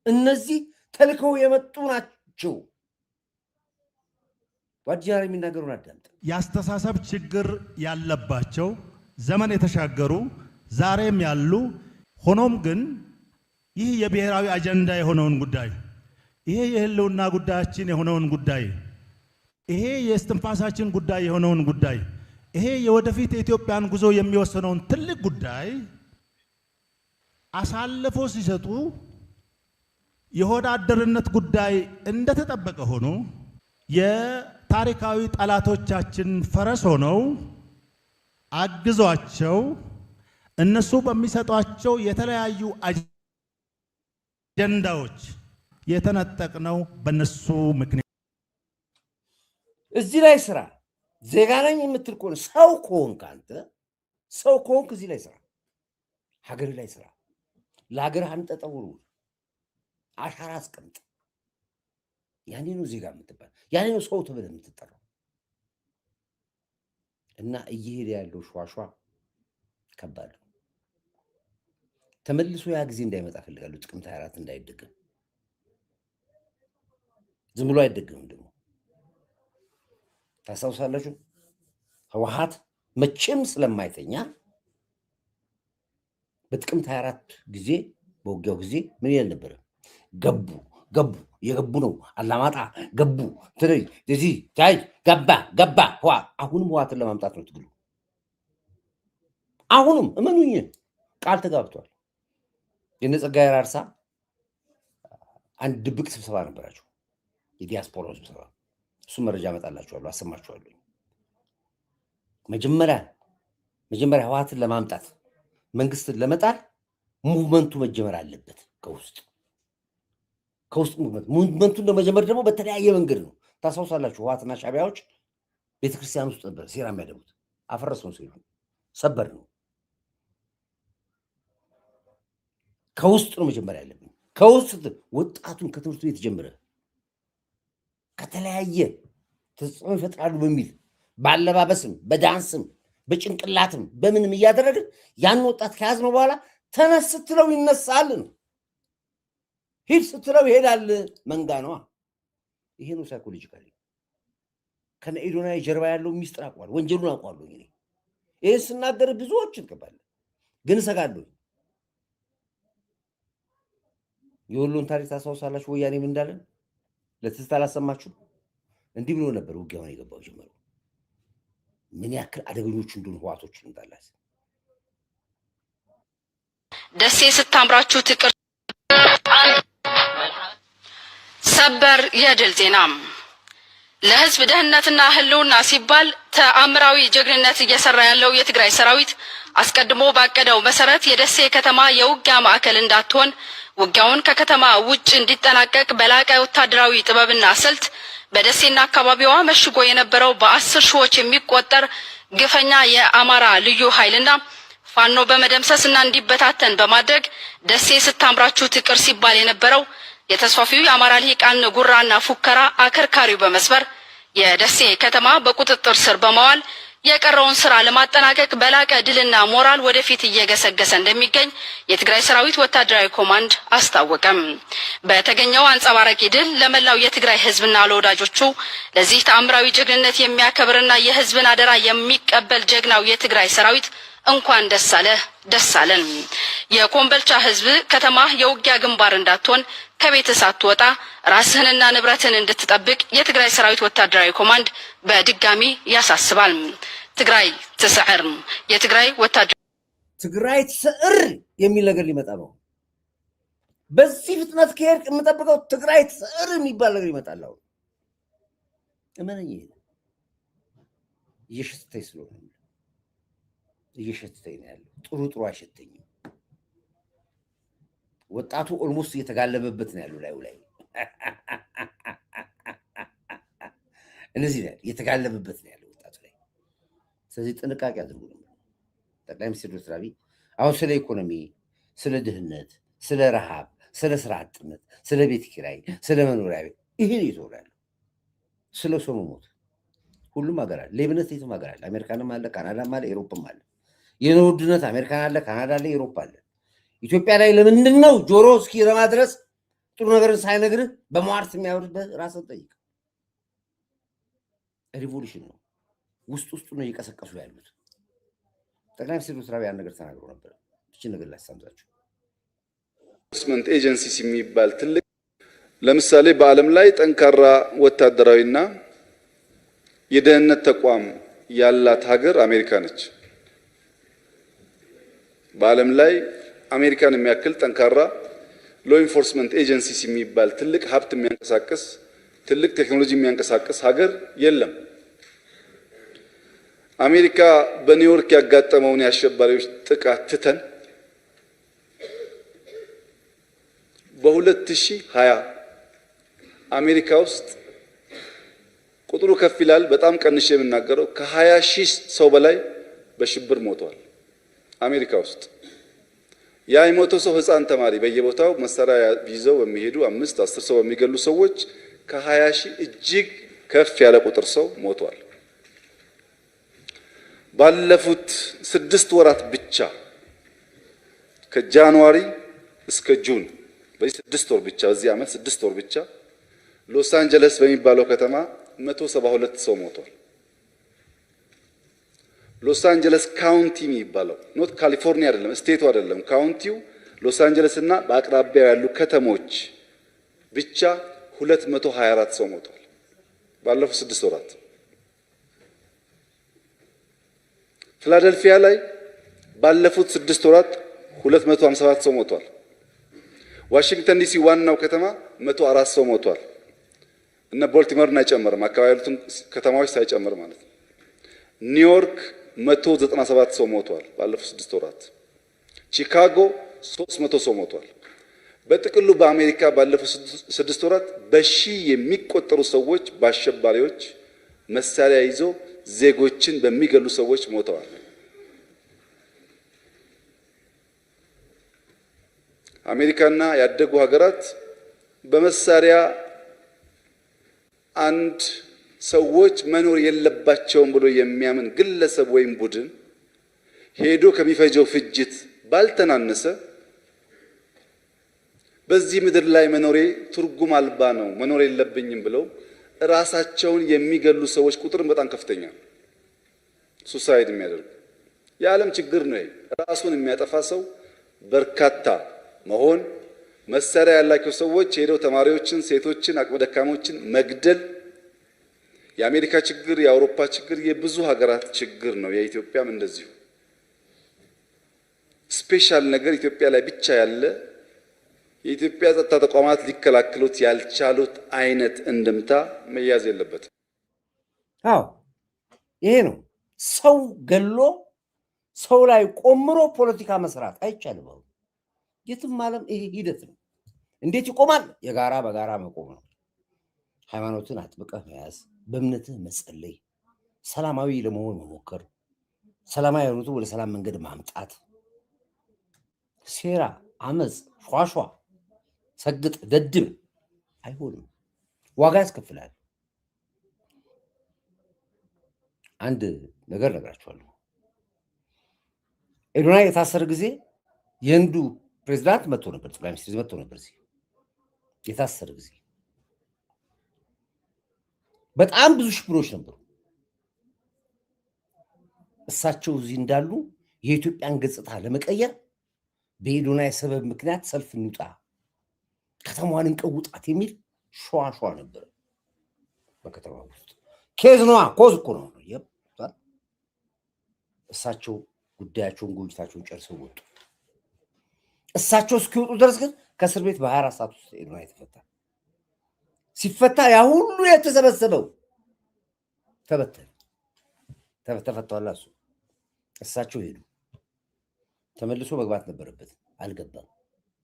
እነዚህ ተልከው የመጡ ናቸው። ዋጅያር የሚናገሩን አዳምጥ። ያስተሳሰብ ችግር ያለባቸው ዘመን የተሻገሩ ዛሬም ያሉ፣ ሆኖም ግን ይህ የብሔራዊ አጀንዳ የሆነውን ጉዳይ፣ ይሄ የህልውና ጉዳያችን የሆነውን ጉዳይ፣ ይሄ የእስትንፋሳችን ጉዳይ የሆነውን ጉዳይ፣ ይሄ የወደፊት የኢትዮጵያን ጉዞ የሚወስነውን ትልቅ ጉዳይ አሳልፎ ሲሰጡ የሆድ አደርነት ጉዳይ እንደተጠበቀ ሆኖ የታሪካዊ ጠላቶቻችን ፈረስ ሆነው አግዟቸው እነሱ በሚሰጧቸው የተለያዩ አጀንዳዎች የተነጠቅነው በነሱ ምክንያት። እዚህ ላይ ስራ ዜጋ ነኝ የምትል ከሆነ ሰው ከሆንክ አንተ ሰው ከሆንክ እዚህ ላይ ስራ፣ ሀገር ላይ ስራ፣ ለሀገር አንጠጠውሩ አሻራ አስቀምጥ። ያኔ ነው ዜጋ የምትባል፣ ያኔ ነው ሰው ተብለህ የምትጠራው። እና እየሄደ ያለው ሸዋሸዋ ከባድ ነው። ተመልሶ ያ ጊዜ እንዳይመጣ ፈልጋለሁ። ጥቅምት 24 እንዳይደገም። ዝም ብሎ አይደገምም ደግሞ። ታስታውሳላችሁ ህወሓት መቼም ስለማይተኛ በጥቅምት 24 ጊዜ በውጊያው ጊዜ ምን ይል ነበር? ገቡ የገቡ ነው፣ አላማጣ ገቡ፣ ትንይ እዚህ ታይ ገባ። አሁንም ህወሓትን ለማምጣት ነው ትግሉ። አሁንም እመኑኝ ቃል ተጋብቷል። የነ ጸጋዬ አራርሳ አንድ ድብቅ ስብሰባ ነበራቸው፣ የዲያስፖራ ስብሰባ። እሱ መረጃ አመጣላችኋለሁ፣ አሰማችኋለሁ። መጀመሪያ ህወሓትን ለማምጣት መንግስትን ለመጣል ሙቭመንቱ መጀመር አለበት። ከውስጥ ሙቭመንቱን ለመጀመር ደግሞ በተለያየ መንገድ ነው። ታስታውሳላችሁ ህወሓትና ሻዕቢያዎች ቤተክርስቲያን ውስጥ ነበር ሴራ የሚያደርጉት። አፈረስ ነው ሲሉ ሰበር ነው። ከውስጥ ነው መጀመሪያ ያለብን። ከውስጥ ወጣቱን ከትምህርት ቤት ጀምረ ከተለያየ ተጽዕኖ ይፈጥራሉ በሚል ባለባበስም በዳንስም በጭንቅላትም በምንም እያደረግን ያን ወጣት ከያዝነው በኋላ ተነስ ስትለው ይነሳል ነው። ሂድ ስትለው ይሄዳል። መንጋ ነዋ። ይሄ ነው ሳይኮሎጂካሊ። ከነ ኤዶናይ ጀርባ ያለው ሚስጥር አውቀዋለሁ፣ ወንጀሉን አውቀዋለሁ። እኔ ይሄን ስናገር ብዙዎች ይገባል፣ ግን እሰጋለሁ። የወሎን ታሪክ ታስታውሳላችሁ? ወያኔ ምን እንዳለን ለትዝታ አላሰማችሁ? እንዲህ ብሎ ነበር ውጊያውን የገባው ጀመሩ። ምን ያክል አደገኞቹ እንደሆኑ ህዋቶች እንዳላስ ደሴ ስታምራችሁ ትቅር። ሰበር የድል ዜና ለህዝብ ደህንነትና ህልውና ሲባል ተአምራዊ ጀግንነት እየሰራ ያለው የትግራይ ሰራዊት አስቀድሞ ባቀደው መሰረት የደሴ ከተማ የውጊያ ማዕከል እንዳትሆን ውጊያውን ከከተማ ውጭ እንዲጠናቀቅ በላቀ ወታደራዊ ጥበብና ስልት በደሴና አካባቢዋ መሽጎ የነበረው በ10 ሺዎች የሚቆጠር ግፈኛ የአማራ ልዩ ኃይልና ፋኖ በመደምሰስና እንዲበታተን በማድረግ ደሴ ስታምራችሁ ትቅር ሲባል የነበረው የተስፋፊው የአማራ ልሂቃን ጉራና ፉከራ አከርካሪው በመስበር የደሴ ከተማ በቁጥጥር ስር በመዋል የቀረውን ስራ ለማጠናቀቅ በላቀ ድልና ሞራል ወደፊት እየገሰገሰ እንደሚገኝ የትግራይ ሰራዊት ወታደራዊ ኮማንድ አስታወቀም። በተገኘው አንጸባራቂ ድል ለመላው የትግራይ ህዝብና ለወዳጆቹ ለዚህ ተአምራዊ ጀግንነት የሚያከብርና የህዝብን አደራ የሚቀበል ጀግናው የትግራይ ሰራዊት እንኳን ደስ አለህ ደስ አለን። የኮምቦልቻ ህዝብ ከተማ የውጊያ ግንባር እንዳትሆን ከቤት ሳትወጣ ራስህንና ንብረትህን እንድትጠብቅ የትግራይ ሰራዊት ወታደራዊ ኮማንድ በድጋሚ ያሳስባል። ትግራይ ትስዕር። የትግራይ ወታደራዊ ትግራይ ትስዕር የሚል ነገር ሊመጣ ነው። በዚህ ፍጥነት ከሄድክ የምጠብቀው ትግራይ ትስዕር የሚባል ነገር ይመጣል። አሁን እመነኝ፣ እየሸተተኝ ስለሆነ እየሸተተኝ ነው ያለው። ጥሩ አይሸተኝም። ወጣቱ ኦልሞስት እየተጋለበበት ነው ያለው ላዩ ላይ እነዚህ ላይ እየተጋለበበት ነው ያለው ወጣቱ ላይ። ስለዚህ ጥንቃቄ አድርጉ ነው ጠቅላይ ሚኒስትር ዶክተር አብይ አሁን ስለ ኢኮኖሚ፣ ስለ ድህነት፣ ስለ ረሃብ፣ ስለ ስራ አጥነት፣ ስለ ቤት ኪራይ፣ ስለ መኖሪያ ቤት ይሄን ይዞራል። ስለ ሰው ሞት ሁሉም ሀገር አለ። ሌብነት የትም ሀገር አለ። አሜሪካንም አለ፣ ካናዳም አለ፣ ኤሮፕም አለ። የኑሮ ውድነት አሜሪካን አለ፣ ካናዳ አለ፣ ኤሮፕ አለ። ኢትዮጵያ ላይ ለምንድን ነው ጆሮ እስኪ ለማድረስ ጥሩ ነገርን ሳይነግርህ በመዋርት የሚያወርድበት? ራስን ጠይቅ። ሪቮሉሽን ነው። ውስጡ ነው እየቀሰቀሱ ያሉት። ጠቅላይ ሚኒስትር ዶክተር አብይ ያን ነገር ተናግረው ነበር። እቺን ነገር ላሳምዛችሁ። ኢንቨስትመንት ኤጀንሲስ የሚባል ትልቅ ለምሳሌ በዓለም ላይ ጠንካራ ወታደራዊና የደህንነት ተቋም ያላት ሀገር አሜሪካ ነች። በዓለም ላይ አሜሪካን የሚያክል ጠንካራ ሎ ኢንፎርስመንት ኤጀንሲስ የሚባል ትልቅ ሀብት የሚያንቀሳቅስ ትልቅ ቴክኖሎጂ የሚያንቀሳቅስ ሀገር የለም። አሜሪካ በኒውዮርክ ያጋጠመውን የአሸባሪዎች ጥቃት ትተን በ2020 አሜሪካ ውስጥ ቁጥሩ ከፍ ይላል፣ በጣም ቀንሼ የምናገረው ከ20 ሺህ ሰው በላይ በሽብር ሞቷል አሜሪካ ውስጥ። ያ የሞተው ሰው ህፃን ተማሪ በየቦታው መሳሪያ ይዘው በሚሄዱ 5-10 ሰው በሚገሉ ሰዎች ከ20 ሺህ እጅግ ከፍ ያለ ቁጥር ሰው ሞቷል። ባለፉት 6 ወራት ብቻ ከጃንዋሪ እስከ ጁን በዚህ 6 ወር ብቻ በዚህ ዓመት 6 ወር ብቻ ሎስ አንጀለስ በሚባለው ከተማ 172 ሰው ሞቷል። ሎስ አንጀለስ ካውንቲ የሚባለው ኖት ካሊፎርኒያ አይደለም፣ ስቴቱ አይደለም፣ ካውንቲው ሎስ አንጀለስ እና በአቅራቢያው ያሉ ከተሞች ብቻ 224 ሰው ሞቷል ባለፉት 6 ወራት። ፊላደልፊያ ላይ ባለፉት 6 ወራት 257 ሰው ሞቷል። ዋሽንግተን ዲሲ ዋናው ከተማ 104 ሰው ሞቷል። እና ቦልቲሞርን አይጨምርም፣ አካባቢ ያሉትን ከተማዎች ሳይጨምር ማለት ነው። ኒውዮርክ 197 ሰው ሞቷል ባለፉት 6 ወራት። ቺካጎ 300 ሰው ሞቷል። በጥቅሉ በአሜሪካ ባለፉት 6 ወራት በሺህ የሚቆጠሩ ሰዎች በአሸባሪዎች መሳሪያ ይዘው ዜጎችን በሚገሉ ሰዎች ሞተዋል። አሜሪካና ያደጉ ሀገራት በመሳሪያ አንድ ሰዎች መኖር የለባቸውም ብሎ የሚያምን ግለሰብ ወይም ቡድን ሄዶ ከሚፈጀው ፍጅት ባልተናነሰ በዚህ ምድር ላይ መኖሬ ትርጉም አልባ ነው፣ መኖር የለብኝም ብለው ራሳቸውን የሚገሉ ሰዎች ቁጥር በጣም ከፍተኛ ነው። ሱሳይድ የሚያደርጉ የዓለም ችግር ነው። ራሱን የሚያጠፋ ሰው በርካታ መሆን፣ መሳሪያ ያላቸው ሰዎች ሄደው ተማሪዎችን፣ ሴቶችን፣ አቅመ ደካሞችን መግደል የአሜሪካ ችግር፣ የአውሮፓ ችግር፣ የብዙ ሀገራት ችግር ነው። የኢትዮጵያም እንደዚሁ ስፔሻል ነገር ኢትዮጵያ ላይ ብቻ ያለ የኢትዮጵያ ጸጥታ ተቋማት ሊከላከሉት ያልቻሉት አይነት እንድምታ መያዝ የለበትም። አዎ ይሄ ነው። ሰው ገሎ ሰው ላይ ቆምሮ ፖለቲካ መስራት አይቻልም። አሁን የትም ዓለም ይሄ ሂደት ነው። እንዴት ይቆማል? የጋራ በጋራ መቆም ነው። ሃይማኖትን አጥብቀህ መያዝ፣ በእምነትህ መጸለይ፣ ሰላማዊ ለመሆን መሞከር፣ ሰላማዊ የሆኑት ወደ ሰላም መንገድ ማምጣት። ሴራ፣ አመፅ፣ ሿሿ፣ ሰግጥ፣ ደድብ አይሆንም። ዋጋ ያስከፍላል። አንድ ነገር ነግራችኋለሁ። ኤዶናይ የታሰረ ጊዜ የህንዱ ፕሬዝዳንት መጥቶ ነበር፣ ጠቅላይ ሚኒስትር መጥቶ ነበር። የታሰረ ጊዜ በጣም ብዙ ሽብሮች ነበሩ። እሳቸው እዚህ እንዳሉ የኢትዮጵያን ገጽታ ለመቀየር በኤዶናይ ሰበብ ምክንያት ሰልፍ እንውጣ፣ ከተማዋን እንቀውጣት የሚል ሸዋሸዋ ነበር በከተማ ውስጥ። ኬዝ ነዋ፣ ኮዝ እኮ ነው። እሳቸው ጉዳያቸውን ጎጅታቸውን ጨርሰው ወጡ። እሳቸው እስኪወጡ ድረስ ግን ከእስር ቤት በ24 ሰዓት ውስጥ ኤዶናይ ተፈታ። ሲፈታ ያ ሁሉ የተሰበሰበው ተበተነ፣ ተፈቷል። እሱ እሳቸው ሄዱ። ተመልሶ መግባት ነበረበት፣ አልገባም።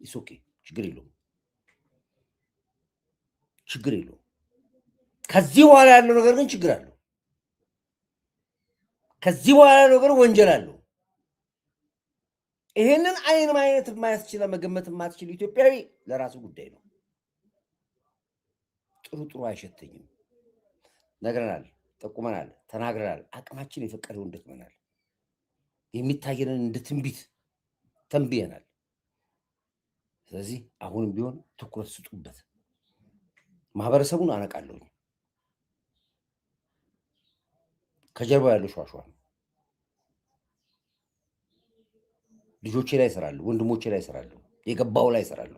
ኢሶኬ ችግር የለውም፣ ችግር የለውም። ከዚህ በኋላ ያለው ነገር ግን ችግር አለው። ከዚህ በኋላ ያለው ነገር ወንጀል አለው። ይሄንን አይን ማየት የማያስችል መገመት የማትችል ኢትዮጵያዊ ለራሱ ጉዳይ ነው። ጥሩ አይሸተኝም። ነግረናል፣ ጠቁመናል፣ ተናግረናል። አቅማችን የፈቀደው እንደትመናል። የሚታየንን እንደ ትንቢት ተንብየናል። ስለዚህ አሁንም ቢሆን ትኩረት ስጡበት። ማህበረሰቡን አነቃለሁ። ከጀርባው ያለው ሸዋሸዋ ነው። ልጆቼ ላይ ይሰራሉ፣ ወንድሞቼ ላይ ይሰራሉ፣ የገባው ላይ ይሰራሉ።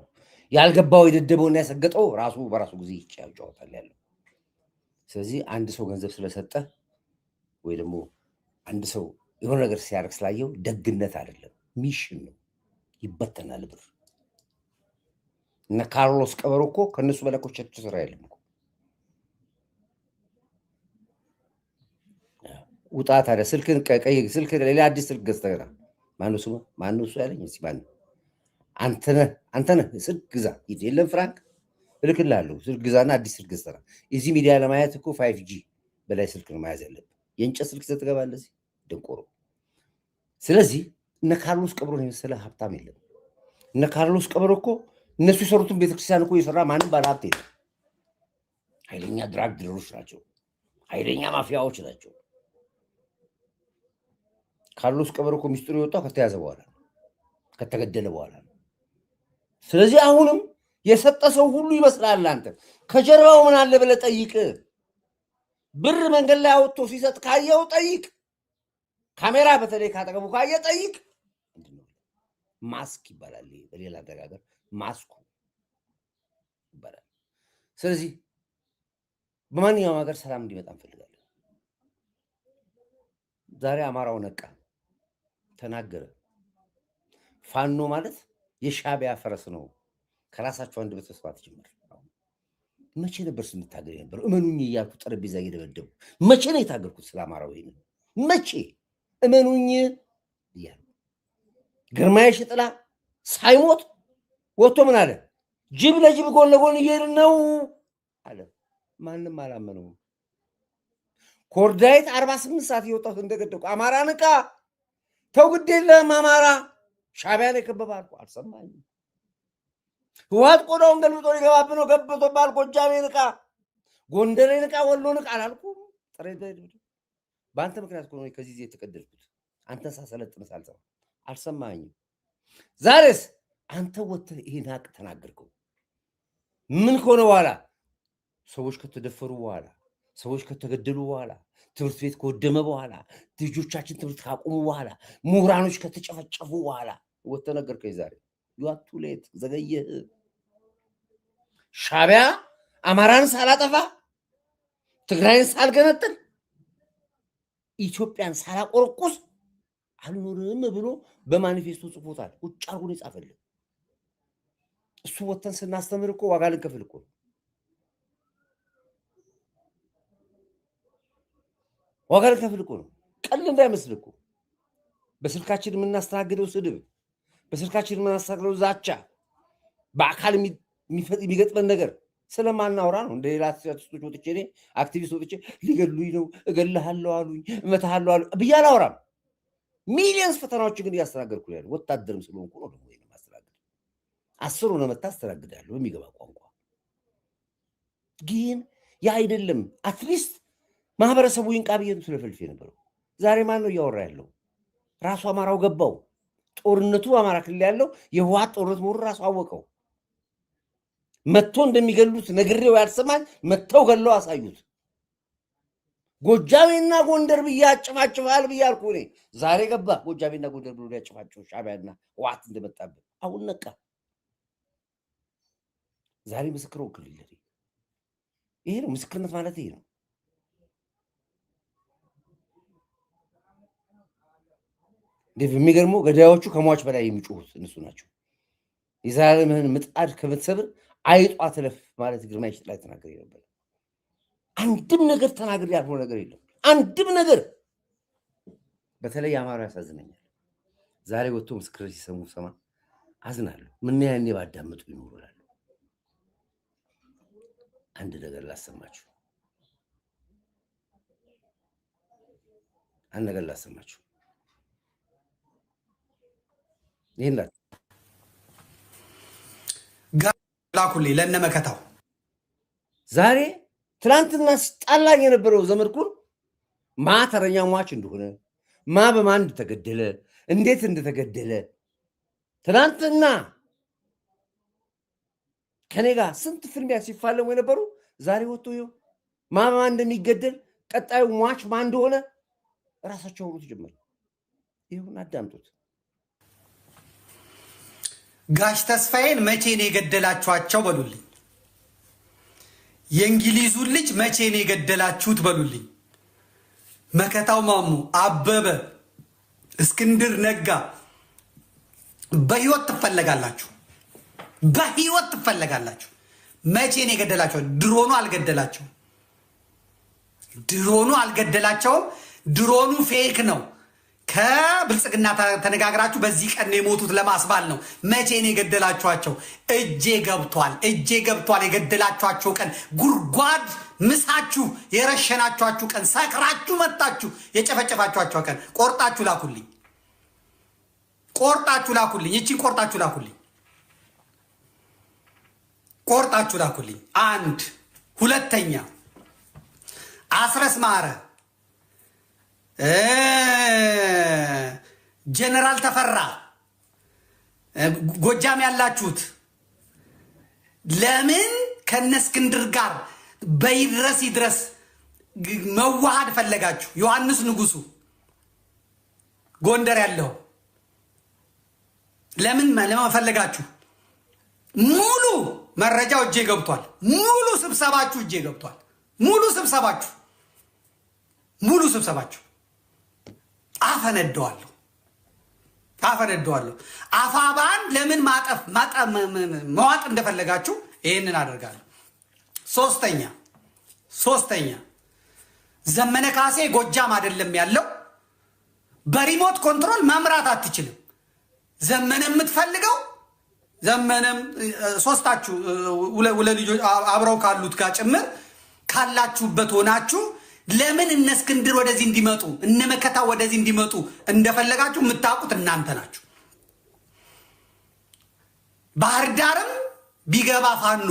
ያልገባው የደደበውና ያሰገጠው ራሱ በራሱ ጊዜ ይጫወታል ያለው። ስለዚህ አንድ ሰው ገንዘብ ስለሰጠ ወይ ደግሞ አንድ ሰው የሆነ ነገር ሲያደርግ ስላየው ደግነት አይደለም፣ ሚሽን ነው። ይበተናል ብር። እነ ካርሎስ ቀበሮ እኮ ከነሱ በላይ እኮ ስራ የለም እኮ። ውጣ ታዲያ ስልክን ቀይ ስልክ ሌላ አዲስ ስልክ ገዝተህ ማነው እሱ ያለኝ? እስኪ ማነው? አንተ ነህ ስልክ ግዛ። የለም ፍራንክ እልክልሃለሁ፣ ስልክ ግዛና አዲስ ስልክ ገዝተህ እዚህ ሚዲያ ለማየት እኮ 5G በላይ ስልክ ነው መያዝ ያለብህ። የእንጨት ስልክ ይዘህ ትገባለህ እዚህ ደንቆሮ። ስለዚህ እነ ካርሎስ ቀበሮን የመሰለ ሀብታም የለም። እነ ካርሎስ ቀበሮ እኮ እነሱ የሰሩትን ቤተክርስቲያን እኮ የሰራ ማንም ባለ ሀብት የለም። ኃይለኛ ድራግ ዲለሮች ናቸው፣ ኃይለኛ ማፊያዎች ናቸው። ካርሎስ ቀበሮ እኮ ሚስጥሩ የወጣው ከተያዘ በኋላ ነው፣ ከተገደለ በኋላ ነው። ስለዚህ አሁንም የሰጠ ሰው ሁሉ ይመስላል። አንተ ከጀርባው ምን አለ ብለህ ጠይቅ። ብር መንገድ ላይ አውጥቶ ሲሰጥ ካየው ጠይቅ። ካሜራ በተለይ ካጠገቡ ካየ ጠይቅ። ማስክ ይባላል፣ በሌላ አነጋገር ማስኩ ይባላል። ስለዚህ በማንኛውም ሀገር ሰላም እንዲመጣ እንፈልጋለን። ዛሬ አማራው ነቃ፣ ተናገረ። ፋኖ ማለት የሻዕቢያ ፈረስ ነው። ከራሳቸው አንድ በተስፋት ጀምር። መቼ ነበር ስንታገል ነበር? እመኑኝ እያልኩ ጠረጴዛ እየደበደቡ መቼ ነው የታገልኩት? ስለ አማራው ይሄን መቼ እመኑኝ እያሉ ግርማዬ ሽጥላ ሳይሞት ወጥቶ ምን አለ? ጅብ ለጅብ ጎን ለጎን እየሄድን ነው አለ። ማንም አላመነውም። ኮርዳይት 48 ሰዓት እየወጣሁ እንደገደልኩ አማራ ንቃ ተው ግድ የለህም አማራ ሻዕቢያን የከበባልኩ አልሰማኝም። ህወሓት ቆዳውን ገልብጦ ሊገባብህ ነው ገብቶብሃል። ጎጃሜ ንቃ፣ ጎንደሬ ንቃ፣ ወሎ ንቃ አላልኩም? በአንተ ምክንያት እኮ ነው ከዚህ የተቀደልኩት። አንተን ሳሰለጥን ሳልሰማ አልሰማኝም። ዛሬስ አንተ ወጥተህ ይሄን ሀቅ ተናገርከው። ምን ከሆነ በኋላ ሰዎች ከተደፈሩ በኋላ ሰዎች ከተገደሉ በኋላ ትምህርት ቤት ከወደመ በኋላ ልጆቻችን ትምህርት ካቆሙ በኋላ ምሁራኖች ከተጨፈጨፉ በኋላ ወጥተህ ነገርከኝ። ዛሬ ዩአቱ ሌት ዘገየህ። ሻዕቢያ አማራን ሳላጠፋ ትግራይን ሳልገነጥል ኢትዮጵያን ሳላቆረቁስ አልኖርም ብሎ በማኒፌስቶ ጽፎታል። ቁጭ አርጎ ነው የጻፈልህ። እሱ ወጥተን ስናስተምር እኮ ዋጋ ልንከፍል እኮ ነው። ዋጋ ልንከፍል እኮ ነው። ቀልድ እንዳይመስል እኮ በስልካችን የምናስተናግደው ስድብ፣ በስልካችን የምናስተናግደው ዛቻ፣ በአካል የሚገጥመን ነገር ስለማናወራ ነው። እንደ ሌላ አክቲቪስቶች ወጥቼ እኔ አክቲቪስት ወጥቼ ሊገሉኝ ነው እገልሃለሁ አሉኝ እመታሃለሁ አሉ ብዬ አላወራም። ሚሊየንስ ፈተናዎችን ግን እያስተናገድኩ ነው ያለው። ወታደርም ስለሆንኩ ነው ደግሞ ይሄን ማስተናገድ። 10 ሆነ መታ አስተናግዳለሁ በሚገባ ቋንቋ። ግን ያ አይደለም። አትሊስት ማህበረሰቡ ይንቃ ብዬ ነው ስለፈልፍ የነበረው። ዛሬ ማን ነው እያወራ ያለው? ራሱ አማራው ገባው። ጦርነቱ አማራ ክልል ያለው የህወሓት ጦርነት መሆኑ ራሱ አወቀው። መጥቶ እንደሚገሉት ነግሬው ያልሰማኝ መጥተው ገለው አሳዩት። ጎጃሜና ጎንደር ብዬ አጭፋጭፋል ብዬ አልኩ እኔ። ዛሬ ገባ ጎጃሜና ጎንደር ብሎ ያጭፋጭፉ ሻዕቢያና ህወሓት እንደመጣብህ። አሁን ነቃ። ዛሬ ምስክር ወክልኝ። ይሄ ነው ምስክርነት ማለት። ይሄ ነው የሚገርመው። ገዳዮቹ ከሟች በላይ የሚጮሁት እነሱ ናቸው። የዘላለምህን ምጣድ ከምትሰብር አይጧ ትለፍ ማለት ግርማ ላይ ተናገር ነበር። አንድም ነገር ተናገር ያልሆነ ነገር የለም። አንድም ነገር። በተለይ አማራ ያሳዝነኛል። ዛሬ ወጥቶ ምስክር ሲሰሙ ሰማ አዝናለሁ። ምን ያኔ ባዳመጡ ይኖራሉ። አንድ ነገር ላሰማችሁ። ይሄን ላኩልኝ ለነመከታው ዛሬ ትላንትና ሲጣላኝ የነበረው ዘመድኩን ማ ተረኛ ሟች እንደሆነ ማ በማን እንደተገደለ እንዴት እንደተገደለ ትላንትና ከኔ ጋር ስንት ፍልሚያ ሲፋለሙ የነበሩ ዛሬ ወጥቶ ይኸው ማ በማን እንደሚገደል ቀጣዩ ሟች ማን እንደሆነ ራሳቸው ሁሉ ጀመሩ። ይሁን አዳምጡት። ጋሽ ተስፋዬን መቼ ነው የገደላችኋቸው በሉልኝ። የእንግሊዙን ልጅ መቼ ነው የገደላችሁት በሉልኝ። መከታው ማሙ፣ አበበ፣ እስክንድር ነጋ በህይወት ትፈለጋላችሁ። በህይወት ትፈለጋላችሁ። መቼ ነው የገደላቸው? ድሮኑ አልገደላቸውም። ድሮኑ አልገደላቸውም። ድሮኑ ፌክ ነው። ከብልጽግና ተነጋግራችሁ በዚህ ቀን ነው የሞቱት ለማስባል ነው። መቼ ነው የገደላችኋቸው? እጄ ገብቷል። እጄ ገብቷል። የገደላችኋቸው ቀን ጉድጓድ ምሳችሁ የረሸናችኋችሁ ቀን፣ ሰክራችሁ መጣችሁ የጨፈጨፋችኋቸው ቀን ቆርጣችሁ ላኩልኝ። ቆርጣችሁ ላኩልኝ። እቺን ቆርጣችሁ ላኩልኝ። ቆርጣችሁ ላኩልኝ። አንድ ሁለተኛ አስረስ ማረ፣ ጀነራል ተፈራ፣ ጎጃም ያላችሁት ለምን ከነስክንድር ጋር በይድረስ ይድረስ መዋሃድ ፈለጋችሁ? ዮሐንስ ንጉሱ ጎንደር ያለው ለምን ፈለጋችሁ? ሙሉ መረጃው እጄ ገብቷል። ሙሉ ስብሰባችሁ እጄ ገብቷል። ሙሉ ስብሰባችሁ አፈነደዋለሁ። አፋባን ለምን መዋጥ እንደፈለጋችሁ ይህንን አደርጋለሁ። ሶስተኛ ዘመነ ካሴ ጎጃም አይደለም ያለው፣ በሪሞት ኮንትሮል መምራት አትችልም። ዘመነ የምትፈልገው ዘመነም ሶስታችሁ ሁለት ልጆች አብረው ካሉት ጋር ጭምር ካላችሁበት ሆናችሁ ለምን እነ እስክንድር ወደዚህ እንዲመጡ እነ መከታ ወደዚህ እንዲመጡ እንደፈለጋችሁ የምታውቁት እናንተ ናችሁ። ባህር ዳርም ቢገባ ፋኖ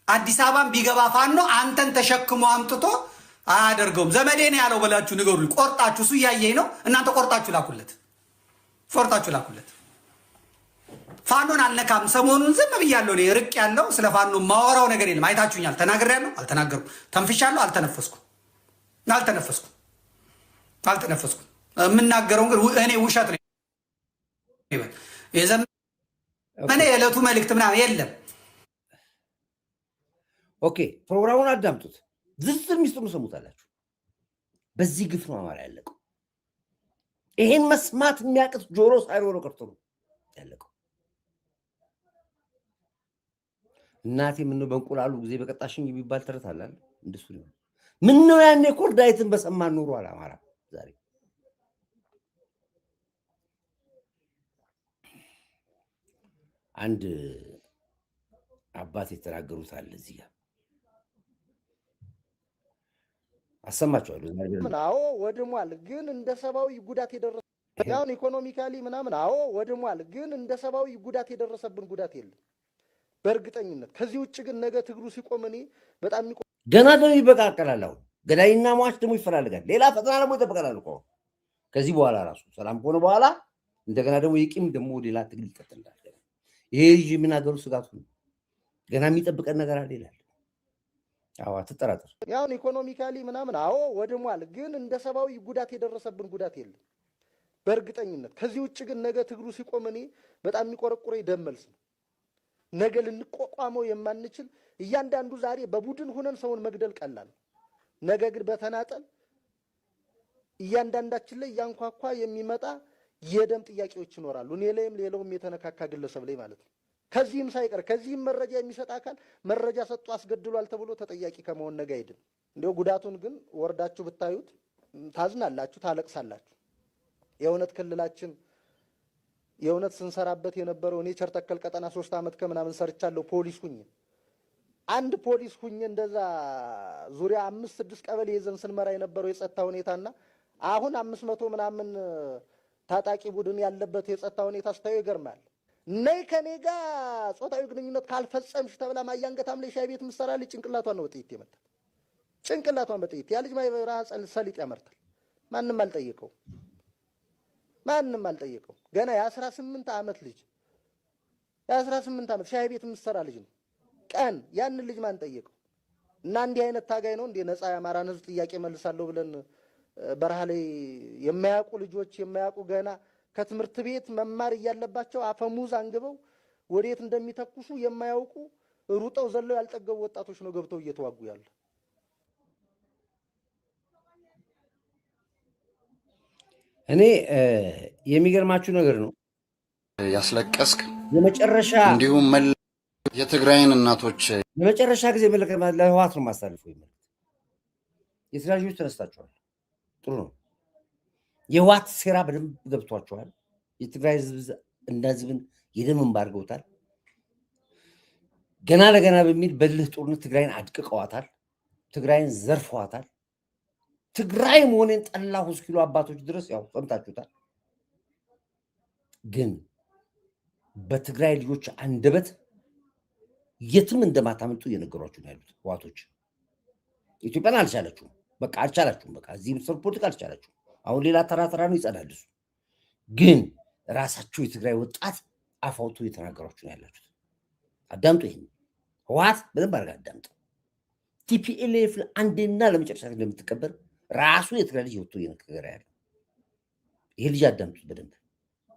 አዲስ አበባም ቢገባ ፋኖ አንተን ተሸክሞ አምጥቶ አያደርገውም። ዘመዴ ነው ያለው ብላችሁ ንገሩኝ። ቆርጣችሁ እሱ እያየኝ ነው። እናንተ ቆርጣችሁ ላኩለት። ፋኖን አልነካም። ሰሞኑን ዝም ብያለሁ እኔ ርቅ ያለው ስለ ፋኖ ማወራው ነገር የለም። አይታችሁኛል። ተናግሬያለሁ፣ አልተናገርኩም። ተንፍሻለሁ፣ አልተነፈስኩም። የምናገረው ግን እኔ ውሸት ነው። የዘመነ የዕለቱ መልእክት ምናምን የለም። ኦኬ፣ ፕሮግራሙን አዳምጡት። ዝርዝር ሚስጥሩን ሰሙታላችሁ። በዚህ ግፍ ነው አማራ ያለቀው። ይሄን መስማት የሚያቅት ጆሮ ሳይኖረው ቀርቶ ነው ያለቀው። እናቴ ምን በእንቁላሉ ጊዜ በቀጣሽኝ የሚባል ተረት አለ። እንደሱ ነው። ምን ነው ያኔ ኮርዳይትን በሰማን ኑሮ አማራ ዛሬ አንድ አባት የተናገሩት አለ እዚህ ጋር አሰማችኋለሁ። አዎ ወድሟል፣ ግን እንደ ሰብአዊ ጉዳት የደረሰ ያውን ኢኮኖሚካሊ ምናምን አዎ ወድሟል፣ ግን እንደ ሰብአዊ ጉዳት የደረሰብን ጉዳት የለም በእርግጠኝነት። ከዚህ ውጭ ግን ነገ ትግሩ ሲቆም እኔ በጣም ገና ደግሞ ይበቃቀላል። አሁን ገዳይና ሟች ደግሞ ይፈላልጋል። ሌላ ፈተና ደግሞ ይጠብቀናል እኮ ከዚህ በኋላ ራሱ ሰላም ከሆነ በኋላ እንደገና ደግሞ የቂም ደግሞ ሌላ ትግል ይቀጥላል። ይሄ ልጅ የምናገሩ ስጋቱ ነው። ገና የሚጠብቀን ነገር አለ ይላል። አዎ አትጠራጠር። ያውን ኢኮኖሚካሊ ምናምን አዎ ወድሟል፣ ግን እንደ ሰብአዊ ጉዳት የደረሰብን ጉዳት የለም በእርግጠኝነት። ከዚህ ውጭ ግን ነገ ትግሩ ሲቆም እኔ በጣም የሚቆረቁረኝ ደም መልስ ነው። ነገ ልንቋቋመው የማንችል እያንዳንዱ ዛሬ በቡድን ሆነን ሰውን መግደል ቀላል፣ ነገ ግን በተናጠል እያንዳንዳችን ላይ ያንኳኳ የሚመጣ የደም ጥያቄዎች ይኖራሉ። እኔ ላይም ሌላውም የተነካካ ግለሰብ ላይ ማለት ነው። ከዚህም ሳይቀር ከዚህም መረጃ የሚሰጥ አካል መረጃ ሰጥቶ አስገድሏል ተብሎ ተጠያቂ ከመሆን ነገ አይድን። እንዲያው ጉዳቱን ግን ወርዳችሁ ብታዩት ታዝናላችሁ፣ ታለቅሳላችሁ። የእውነት ክልላችን የእውነት ስንሰራበት የነበረው እኔ ቸርተከል ቀጠና 3 ዓመት ከምናምን ሰርቻለሁ። ፖሊስ ሁኜ አንድ ፖሊስ ሁኜ እንደዛ ዙሪያ 5-6 ቀበሌ ይዘን ስንመራ የነበረው የጸጥታ ሁኔታና አሁን 500 ምናምን ታጣቂ ቡድን ያለበት የጸጥታ ሁኔታ ስታዩ ይገርማል። ነይ ከኔ ጋር ጾታዊ ግንኙነት ካልፈጸምሽ ተብላ ማያንገታም ላይ ሻይ ቤት ምሰራ ልጅ ጭንቅላቷን ነው በጥይት የመታል። ጭንቅላቷን በጥይት ያ ልጅ ማይበራ ሰሊጥ ያመርታል። ማንም አልጠየቀው። ገና የ18 ዓመት ልጅ የ18 ዓመት ሻይ ቤት ምሰራ ልጅ ነው። ቀን ያንን ልጅ ማን ጠየቀው? እና እንዲህ አይነት ታጋይ ነው እንደ ነፃ የአማራን ህዝብ ጥያቄ መልሳለሁ ብለን በረሃ ላይ የማያውቁ ልጆች የማያውቁ ገና ከትምህርት ቤት መማር እያለባቸው አፈሙዝ አንግበው ወዴት እንደሚተኩሱ የማያውቁ ሩጠው ዘለው ያልጠገቡ ወጣቶች ነው ገብተው እየተዋጉ ያለ። እኔ የሚገርማችሁ ነገር ነው ያስለቀስክ የመጨረሻ እንዲሁም የትግራይን እናቶች የመጨረሻ ጊዜ ለህወሓት ነው ማሳልፈው ይመል የትግራይ ልጆች ተነስታችኋል። ጥሩ ነው። የህወሓት ሴራ በደንብ ገብቷቸዋል። የትግራይ ህዝብ እንደ ህዝብን የደም እንባ አድርገውታል። ገና ለገና በሚል በልህ ጦርነት ትግራይን አድቅቀዋታል። ትግራይን ዘርፈዋታል። ትግራይ መሆኔን ጠላሁ እስኪሉ አባቶች ድረስ ያው ሰምታችሁታል። ግን በትግራይ ልጆች አንደበት የትም እንደማታመልጡ እየነገሯችሁ ነው ያሉት ህወሓቶች። ኢትዮጵያን አልቻለችሁም፣ በቃ አልቻላችሁም። በቃ እዚህ ምስር ፖለቲካ አልቻላችሁም። አሁን ሌላ ተራ ነው ይጸዳል። እሱ ግን ራሳችሁ የትግራይ ወጣት አፋውቶ እየተናገሯችሁ ነው ያላችሁት። አዳምጡ። ይሄን ህወሓት በደንብ አድርጋ አዳምጡ። ቲፒኤልኤፍ አንዴና ለመጨረሻ እንደምትቀበር ራሱ የትግራይ ልጅ ወጥቶ እየነገረ ያለ ይሄ ልጅ አዳምጡት በደንብ።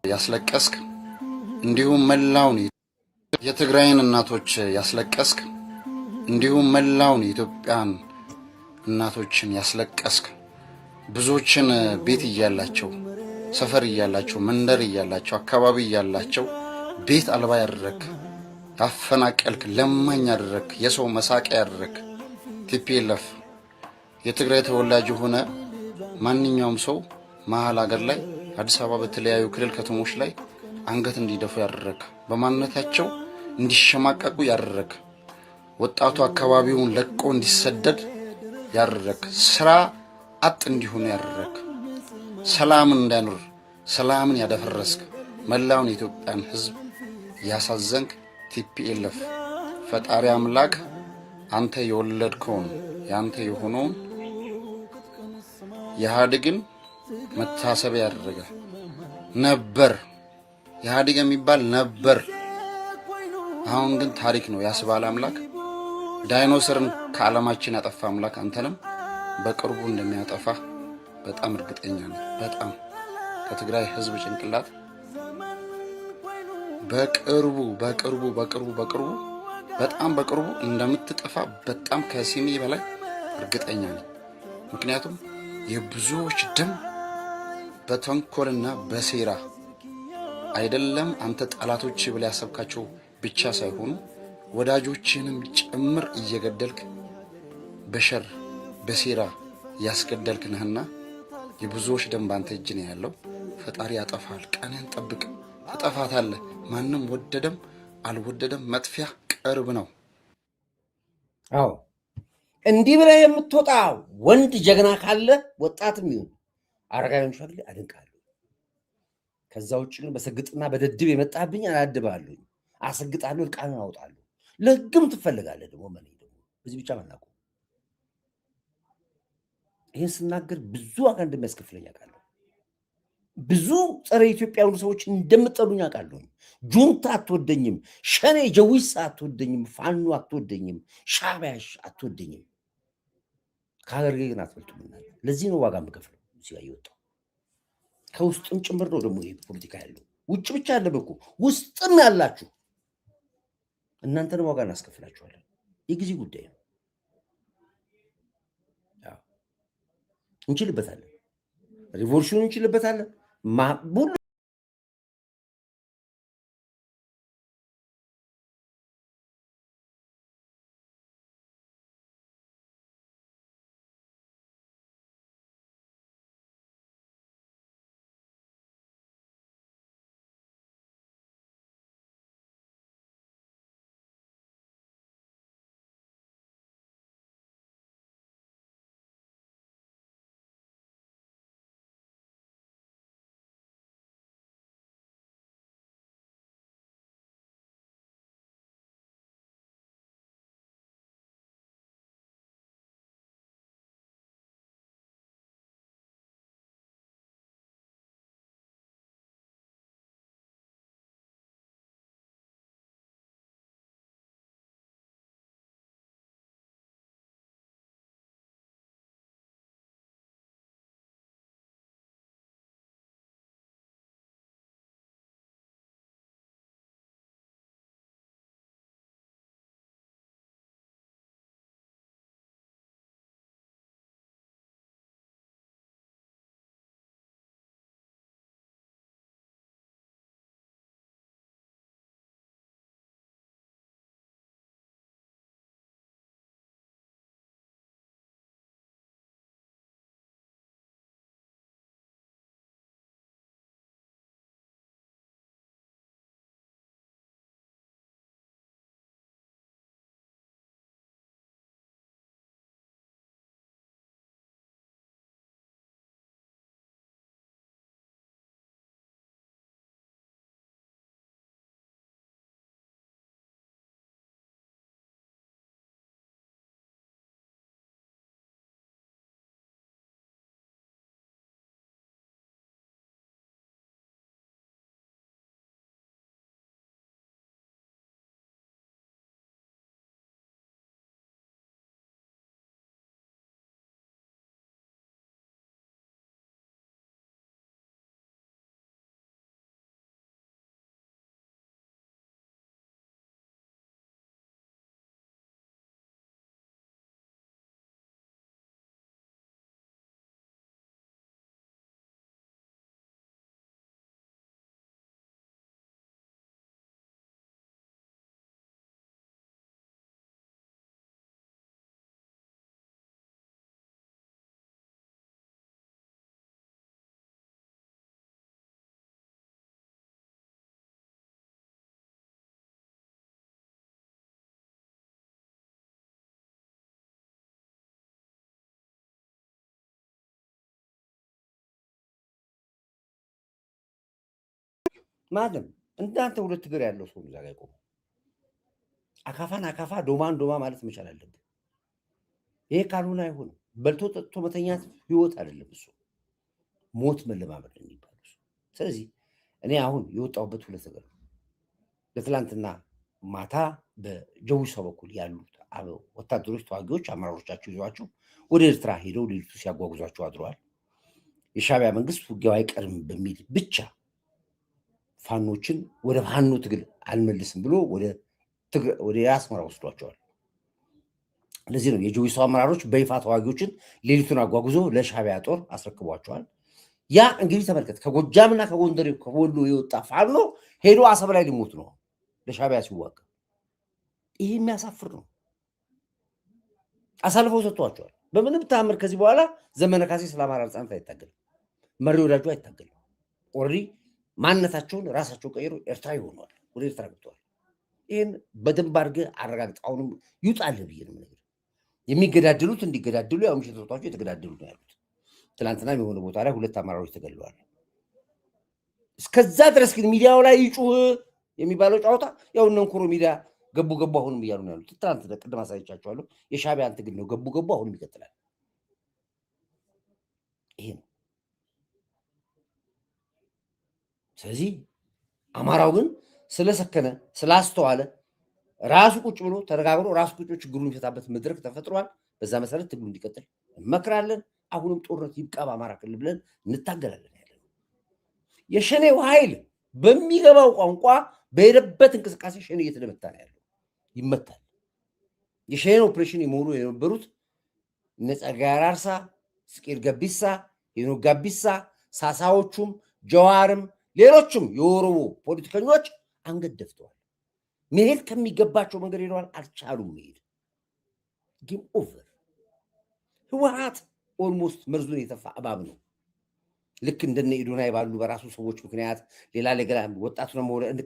ያስለቀስክ እንዲሁም መላውን የትግራይን እናቶች ያስለቀስክ እንዲሁም መላውን የኢትዮጵያን እናቶችን ያስለቀስክ ብዙዎችን ቤት እያላቸው ሰፈር እያላቸው መንደር እያላቸው አካባቢ እያላቸው ቤት አልባ ያደረክ ያፈናቀልክ ለማኝ ያደረክ የሰው መሳቂያ ያደረክ ቲፒኤልኤፍ የትግራይ ተወላጅ ሆነ ማንኛውም ሰው መሀል ሀገር ላይ አዲስ አበባ በተለያዩ ክልል ከተሞች ላይ አንገት እንዲደፉ ያደረክ በማንነታቸው እንዲሸማቀቁ ያደረክ ወጣቱ አካባቢውን ለቆ እንዲሰደድ ያደረክ ስራ አጥ እንዲሆን ያደረክ ሰላምን እንዳይኖር ሰላምን ያደፈረስክ መላውን የኢትዮጵያን ህዝብ ያሳዘንክ ቲፒኤልኤፍ ፈጣሪ አምላክ አንተ የወለድከውን ያንተ የሆነውን ኢህአዴግን መታሰቢያ ያደረገ ነበር። ኢህአዴግ የሚባል ነበር። አሁን ግን ታሪክ ነው ያስባለ አምላክ ዳይኖሰርን ከዓለማችን ያጠፋ አምላክ አንተንም በቅርቡ እንደሚያጠፋ በጣም እርግጠኛ ነኝ። በጣም ከትግራይ ህዝብ ጭንቅላት በቅርቡ በጣም በቅርቡ እንደምትጠፋ በጣም ከሲሚ በላይ እርግጠኛ ነኝ። ምክንያቱም የብዙዎች ደም በተንኮልና በሴራ አይደለም አንተ ጠላቶች ብለ ያሰብካቸው ብቻ ሳይሆኑ ወዳጆችንም ጭምር እየገደልክ በሸር በሴራ ያስገደልክ ነህና የብዙዎች ደም ባንተ እጅ ነው ያለው። ፈጣሪ ያጠፋል። ቀንን ጠብቅ፣ ተጠፋታለህ። ማንም ወደደም አልወደደም መጥፊያ ቅርብ ነው። አዎ እንዲህ ብለህ የምትወጣ ወንድ ጀግና ካለ ወጣትም ይሁን አረጋዊን ሸግሊ አድንቃለሁ። ከዛ ውጭ ግን በሰግጥና በደድብ የመጣብኝ አላድባለሁ፣ አሰግጣለሁ፣ ቃልን አውጣለሁ። ለህግም ትፈልጋለህ ደግሞ ምን ደግሞ በዚህ ብቻ መናቁ ይሄን ስናገር ብዙ ዋጋ እንደሚያስከፍለኝ አውቃለሁ። ብዙ ጸረ ኢትዮጵያ ሰዎች እንደምጠሉኝ አውቃለሁ። ጁንታ አትወደኝም፣ ሸኔ ጀዊስ አትወደኝም፣ ፋኖ አትወደኝም፣ ሻዕቢያሽ አትወደኝም። ከሀገር ግን አትበልጡምና ለዚህ ነው ዋጋ የምከፍለው። እዚህ ጋር እየወጣሁ ከውስጥም ጭምር ነው ደግሞ ይሄ ፖለቲካ ያለው። ውጭ ብቻ ያለም እኮ ውስጥም ያላችሁ እናንተንም ዋጋ እናስከፍላችኋለን። የጊዜ ጉዳይ ነው። እንችልበታለን፣ ሪቮሉሽኑን እንችልበታለን። ሁሉ ማለም እንዳንተ ሁለት እግር ያለው ሰው እዛ ጋር ቆሞ አካፋን አካፋ ዶማን ዶማ ማለት መቻል አለብህ። ይሄ ካልሆነ አይሆንም። በልቶ ጠጥቶ መተኛት ህይወት አይደለም፣ እሱ ሞት መለማመድ ነው የሚባለው። ስለዚህ እኔ አሁን የወጣሁበት ሁለት ነገር ነው። ለትላንትና ማታ በጀዊሳ በኩል ያሉት ወታደሮች፣ ተዋጊዎች፣ አመራሮቻቸው ይዟቸው ወደ ኤርትራ ሄደው ሌሊቱ ሲያጓጉዟቸው አድረዋል። የሻዕቢያ መንግስት ውጊያው አይቀርም በሚል ብቻ ፋኖችን ወደ ፋኖ ትግል አልመልስም ብሎ ወደ አስመራ ወስዷቸዋል። ለዚህ ነው የጀዊሳ አመራሮች በይፋ ተዋጊዎችን ሌሊቱን አጓጉዞ ለሻዕቢያ ጦር አስረክቧቸዋል። ያ እንግዲህ ተመልከት፣ ከጎጃምና ከጎንደር ከወሎ የወጣ ፋኖ ሄዶ አሰብ ላይ ሊሞት ነው ለሻዕቢያ ሲዋጋ። ይህ የሚያሳፍር ነው። አሳልፈው ሰጥቷቸዋል። በምንም ተአምር ከዚህ በኋላ ዘመነ ካሴ ስለ አማራ ነጻነት አይታገልም፣ መሪ ወዳጁ አይታገልም። ኦልሬዲ ማንነታቸውን ራሳቸው ቀይሮ ኤርትራ ይሆነዋል፣ ወደ ኤርትራ ገብተዋል። ይህን በደንብ አድርገህ አረጋግጥ። አሁንም ይውጣልህ ብዬ ነው የምነግርህ። የሚገዳደሉት እንዲገዳደሉ ያው ምሽት ሰጥቷቸው የተገዳደሉ ነው ያሉት። ትናንትና የሆነ ቦታ ላይ 2 አመራሮች ተገድለዋል። እስከዛ ድረስ ግን ሚዲያው ላይ ይጩህ የሚባለው ጨዋታ ያው እነ እንኩሮ ሚዲያ ገቡ አሁንም እያሉ ነው ያሉት። ትናንት ቅድም አሳይቻቸዋለሁ። የሻዕቢያን ትግል ነው ገቡ አሁንም ይቀጥላል። ይሄ ነው። ስለዚህ አማራው ግን ስለሰከነ ስላስተዋለ ራሱ ቁጭ ብሎ ተነጋግሮ ራሱ ቁጭ ችግሩን የሚፈታበት መድረክ ተፈጥሯል። በዛ መሰረት ትግሉ እንዲቀጥል እንመክራለን። አሁንም ጦርነት ይብቃ በአማራ ክልል ብለን እንታገላለን። ያለ የሸኔው ኃይል በሚገባው ቋንቋ በሄደበት እንቅስቃሴ ሸኔ እየተደመታ ነው ያለው፣ ይመታል። የሸኔን ኦፕሬሽን የመሆኑ የነበሩት እነ ጸጋዬ አራርሳ፣ ስቄል ገቢሳ፣ ሄኖክ ጋቢሳ፣ ሳሳዎቹም፣ ጀዋርም ሌሎችም የኦሮሞ ፖለቲከኞች አንገት ደፍተዋል። መሄድ ከሚገባቸው መንገድ ሄደዋል፣ አልቻሉም መሄድ። ጌም ኦቨር። ህወሓት ኦልሞስት መርዙን የተፋ እባብ ነው። ልክ እንደነ ኢዶናይ ባሉ በራሱ ሰዎች ምክንያት ሌላ ለገላ ወጣቱ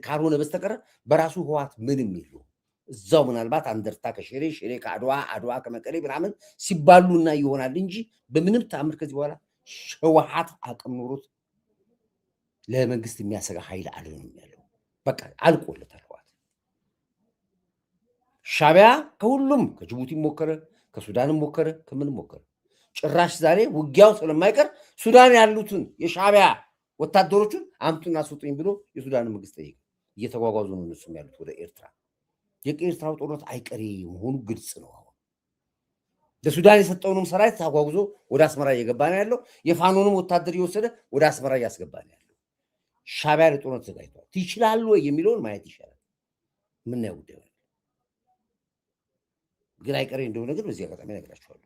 ካልሆነ በስተቀር በራሱ ህወሓት ምንም የለው። እዛው ምናልባት አንደርታ ከሽሬ ሽሬ ከአድዋ አድዋ ከመቀሌ ምናምን ሲባሉና ይሆናል እንጂ በምንም ተአምር ከዚህ በኋላ ህወሓት አቅም ኖሮት ለመንግስት የሚያሰጋ ኃይል አልሆንም ያለው። በቃ አልቆለታል ህወሓት። ሻዕቢያ ከሁሉም ከጅቡቲም ሞከረ፣ ከሱዳንም ሞከረ፣ ከምንም ሞከረ። ጭራሽ ዛሬ ውጊያው ስለማይቀር ሱዳን ያሉትን የሻዕቢያ ወታደሮቹን አምጡና አስወጡኝ ብሎ የሱዳን መንግስት ጠየቀ። እየተጓጓዙ ነው እነሱም ያሉት ወደ ኤርትራ። የኤርትራው ጦርነት አይቀሬ መሆኑ ግልጽ ነው። አሁን ለሱዳን የሰጠውንም ሰራዊት ተጓጉዞ ወደ አስመራ እየገባ ነው ያለው። የፋኖንም ወታደር እየወሰደ ወደ አስመራ እያስገባ ነው ያለው። ሻዕቢያ ለጦርነት ተዘጋጅቷል። ይችላል ወይ የሚለውን ማየት ይሻላል። ምናየው ጉዳይ ግን አይቀሬ እንደሆነ ግን በዚህ አጋጣሚ እነግራችኋለሁ።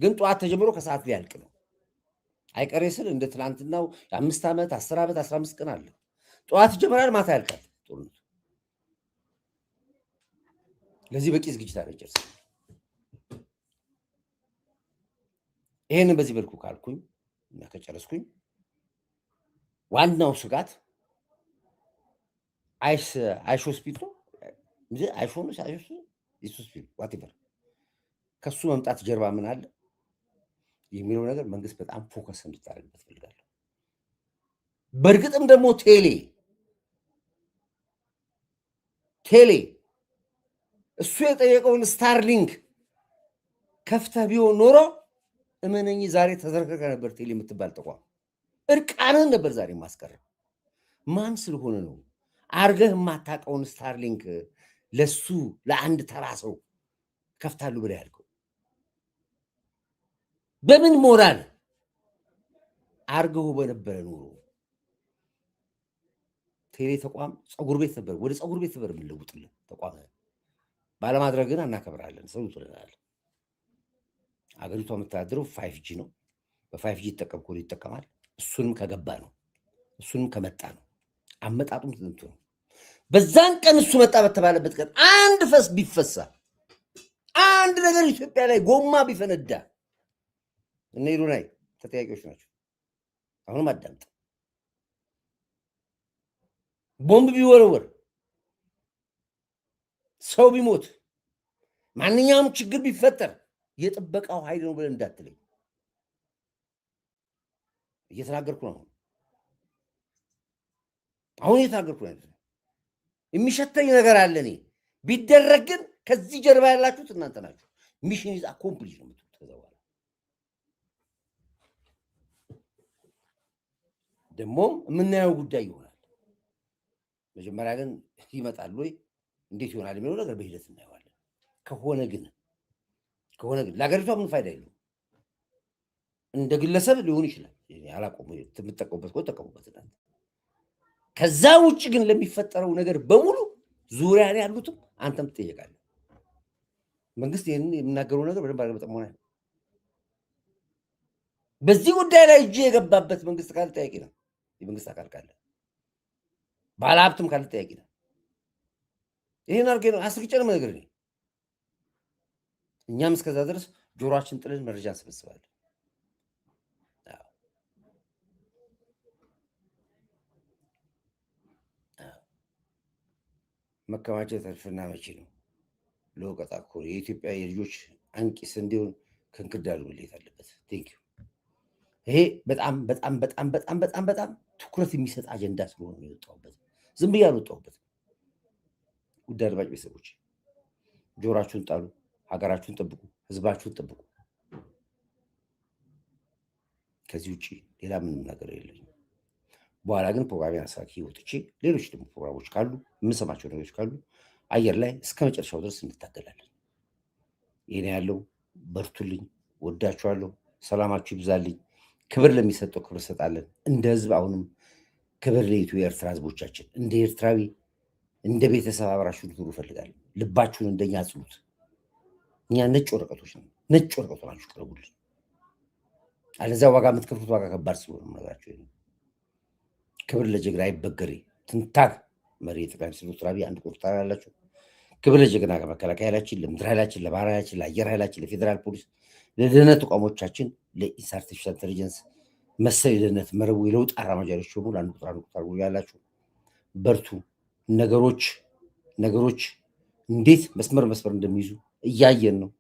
ግን ጠዋት ተጀምሮ ከሰዓት ሊያልቅ ነው። አይቀሬ ስል እንደ ትናንትናው 5 ዓመት 10 ዓመት 15 ቀን አለ። ጠዋት ይጀምራል፣ ማታ ያልቃል ጦርነቱ። ለዚህ በቂ ዝግጅት አለጨርስ። ይሄንን በዚህ መልኩ ካልኩኝ እና ከጨረስኩኝ ዋናው ስጋት አይሾ ስፒድ ነው። አይሾ ነው ስፒድ ዋቴቨር ከሱ መምጣት ጀርባ ምን አለ የሚለው ነገር መንግስት በጣም ፎከስ እንድታደርግበት ፈልጋለሁ። በእርግጥም ደግሞ ቴሌ እሱ የጠየቀውን ስታርሊንክ ከፍተህ ቢሆን ኖሮ እመነኝ ዛሬ ተዘረከከ ነበር። ቴሌ የምትባል ተቋም እርቃንህን ነበር ዛሬ ማስቀረብ። ማን ስለሆነ ነው አርገህ የማታውቀውን ስታርሊንክ ለሱ ለአንድ ተራ ሰው ከፍታሉ ብለህ ያልከው? በምን ሞራል አርገው በነበረ ኑሮ ቴሌ ተቋም ፀጉር ቤት ነበር፣ ወደ ፀጉር ቤት ነበር የምንለውጥልን ተቋም። ባለማድረግን አናከብራለን፣ ሰው ይጥላል። አገሪቷ የምታደረው 5G ነው። በ5G ይጠቀም ኮድ ይጠቀማል። እሱንም ከገባ ነው፣ እሱንም ከመጣ ነው። አመጣጡም ትንቱ ነው። በዛን ቀን እሱ መጣ በተባለበት ቀን አንድ ፈስ ቢፈሳ አንድ ነገር ኢትዮጵያ ላይ ጎማ ቢፈነዳ እነ ኢዶናይ ተጠያቂዎች ናቸው። አሁንም አዳምጥ። ቦምብ ቢወረወር፣ ሰው ቢሞት፣ ማንኛውም ችግር ቢፈጠር የጥበቃው ኃይል ነው ብለን እንዳትለኝ እየተናገርኩ ነው። አሁን የታገርኩ ነው የሚሸተኝ ነገር አለ። እኔ ቢደረግ ግን ከዚህ ጀርባ ያላችሁት እናንተ ናችሁ። ሚሽን ኢዝ አኮምፕሊሽ ነው የምትሉት። ከዛ በኋላ ደግሞ የምናየው ጉዳይ ይሆናል። መጀመሪያ ግን ይመጣል ወይ እንዴት ይሆናል የሚለው ነገር በሂደት እናየዋለን። ከሆነ ግን ለሀገሪቷ ምን ፋይዳ የለውም። እንደ ግለሰብ ሊሆን ይችላል። አላቆሙ የምትጠቀሙበት ከሆነ ተጠቀሙበት እናንተ። ከዛ ውጭ ግን ለሚፈጠረው ነገር በሙሉ ዙሪያ ላይ ያሉትም አንተም ትጠየቃለህ። መንግስት ይህንን የምናገረው ነገር በደንብ አድርገህ መጠሞና ነው። በዚህ ጉዳይ ላይ እጅ የገባበት መንግስት ካለ ተጠያቂ ነው። የመንግስት አካል ካለ ባለሀብትም ካለ ተጠያቂ ነው። ይህን አድርጌ ነው አስርግጬ ነው ነገር ነው። እኛም እስከዛ ድረስ ጆሮአችን ጥለን መረጃ እንሰበስባለን። መከማቸት አልፈና መቼ ነው ለወቀጣ እኮ የኢትዮጵያ የልጆች አንቂስ እንዲሆን ከእንክርዳዱ መለየት አለበት። ቴንኪዩ። ይሄ በጣም በጣም በጣም በጣም በጣም በጣም ትኩረት የሚሰጥ አጀንዳ ስለሆነ ነው የወጣሁበት። ዝም ብዬ አልወጣሁበት። ውድ አድማጭ ቤተሰቦች ጆሮአችሁን ጣሉ፣ ሀገራችሁን ጠብቁ፣ ህዝባችሁን ጠብቁ። ከዚህ ውጭ ሌላ ምንም ነገር የለኝም። በኋላ ግን ፕሮግራሜን አሳኪ ወጥቼ ሌሎች ደግሞ ፕሮግራሞች ካሉ የምንሰማቸው ነገሮች ካሉ አየር ላይ እስከ መጨረሻው ድረስ እንታገላለን። ይሄን ያለው በርቱልኝ፣ ወዳችኋለሁ፣ ሰላማችሁ ይብዛልኝ። ክብር ለሚሰጠው ክብር ሰጣለን። እንደ ህዝብ አሁንም ክብር ለኢትዮ ኤርትራ ህዝቦቻችን፣ እንደ ኤርትራዊ እንደ ቤተሰብ አብራችሁ ልትኖሩ እፈልጋለሁ። ልባችሁን እንደኛ አጽኑት። እኛ ነጭ ወረቀቶች ነው፣ ነጭ ወረቀቶች ናችሁ፣ ቅረቡልን። አለዛ ዋጋ የምትከፍሉት ዋጋ ከባድ ስለሆነ ነገራችሁ። ክብር ለጀግና አይበገሬ ትንታግ መሪ ጠቅላይ ሚኒስትር ዶክተር አብይ አንድ ቁጥር ያላችሁ። ክብር ለጀግና መከላከያ ኃይላችን፣ ለምድር ኃይላችን፣ ለባህር ኃይላችን፣ ለአየር ኃይላችን፣ ለፌዴራል ፖሊስ፣ ለደህንነት ተቋሞቻችን፣ ለአርቲፊሻል ኢንተለጀንስ መሰል የደህንነት መረቡ የለውጥ አራማጃሪዎች በሙሉ አንድ ቁጥር ያላችሁ በርቱ። ነገሮች እንዴት መስመር እንደሚይዙ እያየን ነው።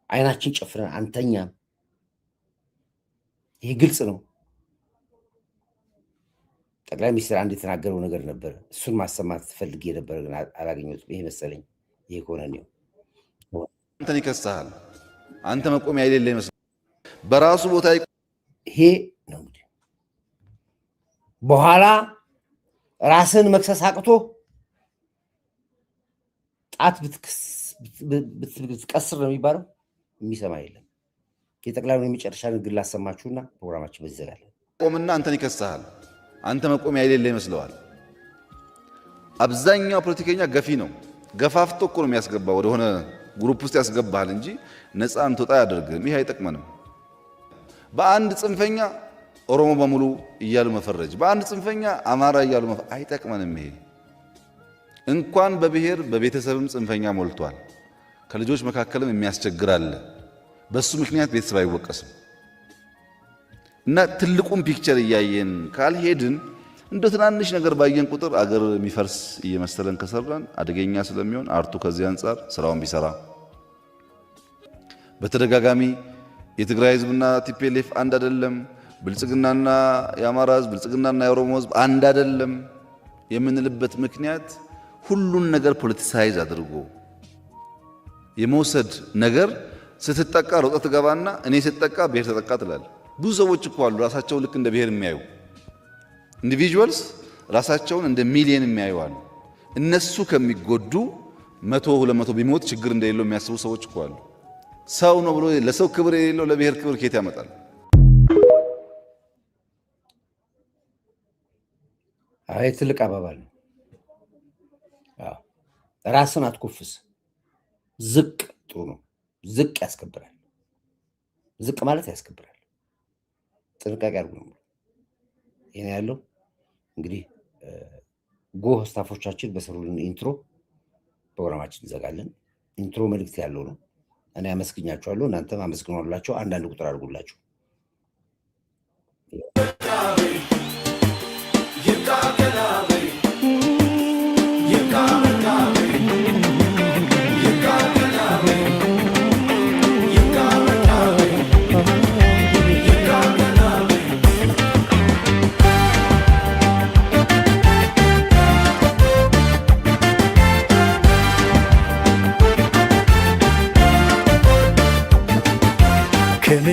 አይናችን ጨፍነን አንተኛም። ይሄ ግልጽ ነው። ጠቅላይ ሚኒስትር አንድ የተናገረው ነገር ነበር። እሱን ማሰማት ፈልጌ ነበር ግን አላገኘሁትም። ይሄ መሰለኝ። ይሄ ከሆነ ነው አንተን ይከሳል። አንተ መቆሚያ የሌለ ይመስላል በራሱ ቦታ። ይሄ ነው እንግዲህ በኋላ ራስን መክሰስ አቅቶ ጣት ብትቀስር ነው የሚባለው። የሚሰማ የለም። የጠቅላዩን የመጨረሻ ንግግር ላሰማችሁና ፕሮግራማችን በዚህ ዘጋለን። ቆምና አንተን ይከሳል። አንተ መቆሚያ የሌለ ይመስለዋል። አብዛኛው ፖለቲከኛ ገፊ ነው። ገፋፍቶ እኮ ነው የሚያስገባው፣ ወደሆነ ግሩፕ ውስጥ ያስገባሃል እንጂ ነፃ እንድትወጣ አያደርግም። ይህ አይጠቅመንም። በአንድ ጽንፈኛ ኦሮሞ በሙሉ እያሉ መፈረጅ፣ በአንድ ጽንፈኛ አማራ እያሉ አይጠቅመንም። ይሄ እንኳን በብሔር በቤተሰብም ጽንፈኛ ሞልቷል። ከልጆች መካከልም የሚያስቸግር አለ። በሱ ምክንያት ቤተሰብ አይወቀስም። እና ትልቁን ፒክቸር እያየን ካልሄድን እንደ ትናንሽ ነገር ባየን ቁጥር አገር የሚፈርስ እየመሰለን ከሰራን አደገኛ ስለሚሆን አርቱ ከዚህ አንጻር ስራውን ቢሰራ። በተደጋጋሚ የትግራይ ህዝብና ቲፒኤልኤፍ አንድ አይደለም፣ ብልጽግናና የአማራ ህዝብ፣ ብልጽግናና የኦሮሞ ህዝብ አንድ አይደለም የምንልበት ምክንያት ሁሉን ነገር ፖለቲሳይዝ አድርጎ የመውሰድ ነገር። ስትጠቃ ሮጠህ ትገባና እኔ ስትጠቃ ብሔር ተጠቃ ትላለህ። ብዙ ሰዎች እኮ አሉ ራሳቸውን ልክ እንደ ብሔር የሚያዩ ኢንዲቪጁዋልስ፣ ራሳቸውን እንደ ሚሊየን የሚያዩ አሉ። እነሱ ከሚጎዱ 100 200 ቢሞት ችግር እንደሌለው የሚያስቡ ሰዎች እኮ አሉ። ሰው ነው ብሎ ለሰው ክብር የሌለው ለብሔር ክብር ከየት ያመጣል? አይ ትልቅ አባባል ነው። ራስን አትኮፍስ። ዝቅ ጥሩ ነው። ዝቅ ያስከብራል። ዝቅ ማለት ያስከብራል። ጥንቃቄ አድርጉ ነው ይሄን ያለው። እንግዲህ ጎህ ስታፎቻችን በሰሩልን ኢንትሮ ፕሮግራማችን እንዘጋለን። ኢንትሮ መልእክት ያለው ነው። እኔ አመስግኛችኋለሁ፣ እናንተም አመስግኗላችሁ። አንዳንድ ቁጥር አድርጉላችሁ።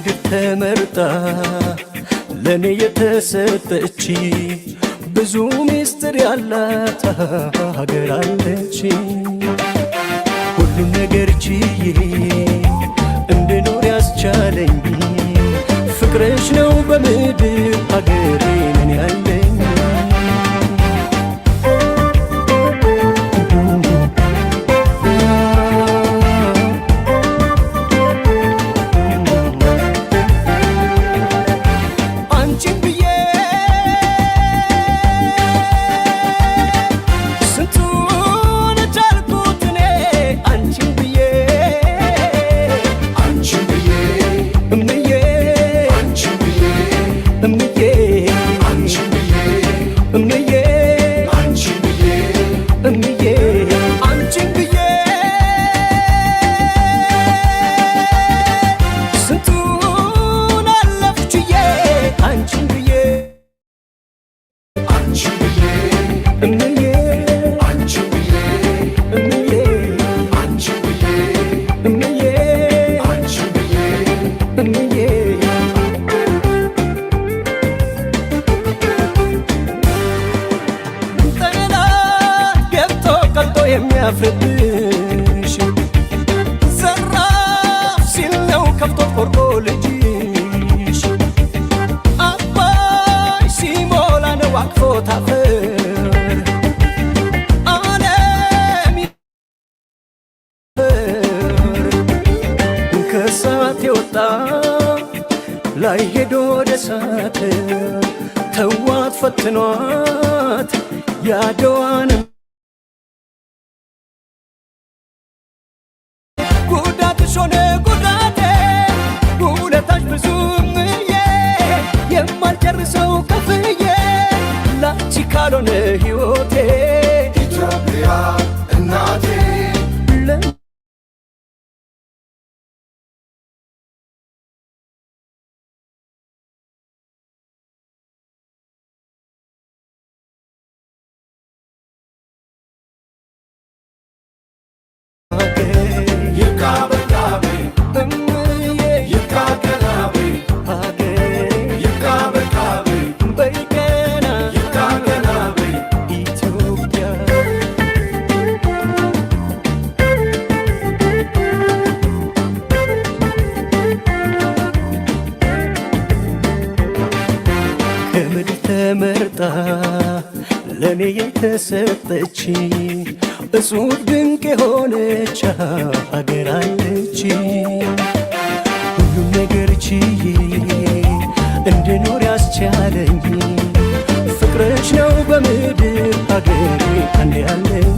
ከምድር ተመርጣ ለኔ የተሰጠች ብዙ ሚስጥር ያላት ሀገር አለች። ሁሉም ነገር ችዬ እንድኖር ያስቻለኝ ፍቅርሽ ነው በምድር ሀገሬ ምን ያለኝ። የሚያፍርብሽ ዘራፍ ሲል ነው ከፍቶት ቆርጦ ልጅሽ አባይ ሲሞላ ነው አቅፎት አፈር ዓለም ከእሳት የወጣ ላይ ሄዶ ወደ እሳት ተዋት ፈትኗት ያድዋንም ሆነ ጉዳቴ ውለታሽ ብዙምዬ የማልጨርሰው ከፍዬ ላንቺ ካልሆነ ሕይወቴ ኢትዮጵያ እናቴ ከምድር ተመርጣ ለኔ የተሰጠች እጹብ ድንቅ የሆነች ሀገር አለች። ሁሉም ነገር ችዬ እንድኖር ያስቻለኝ ፍቅርሽ ነው በምድር ሀገሬ አንድ ያለኝ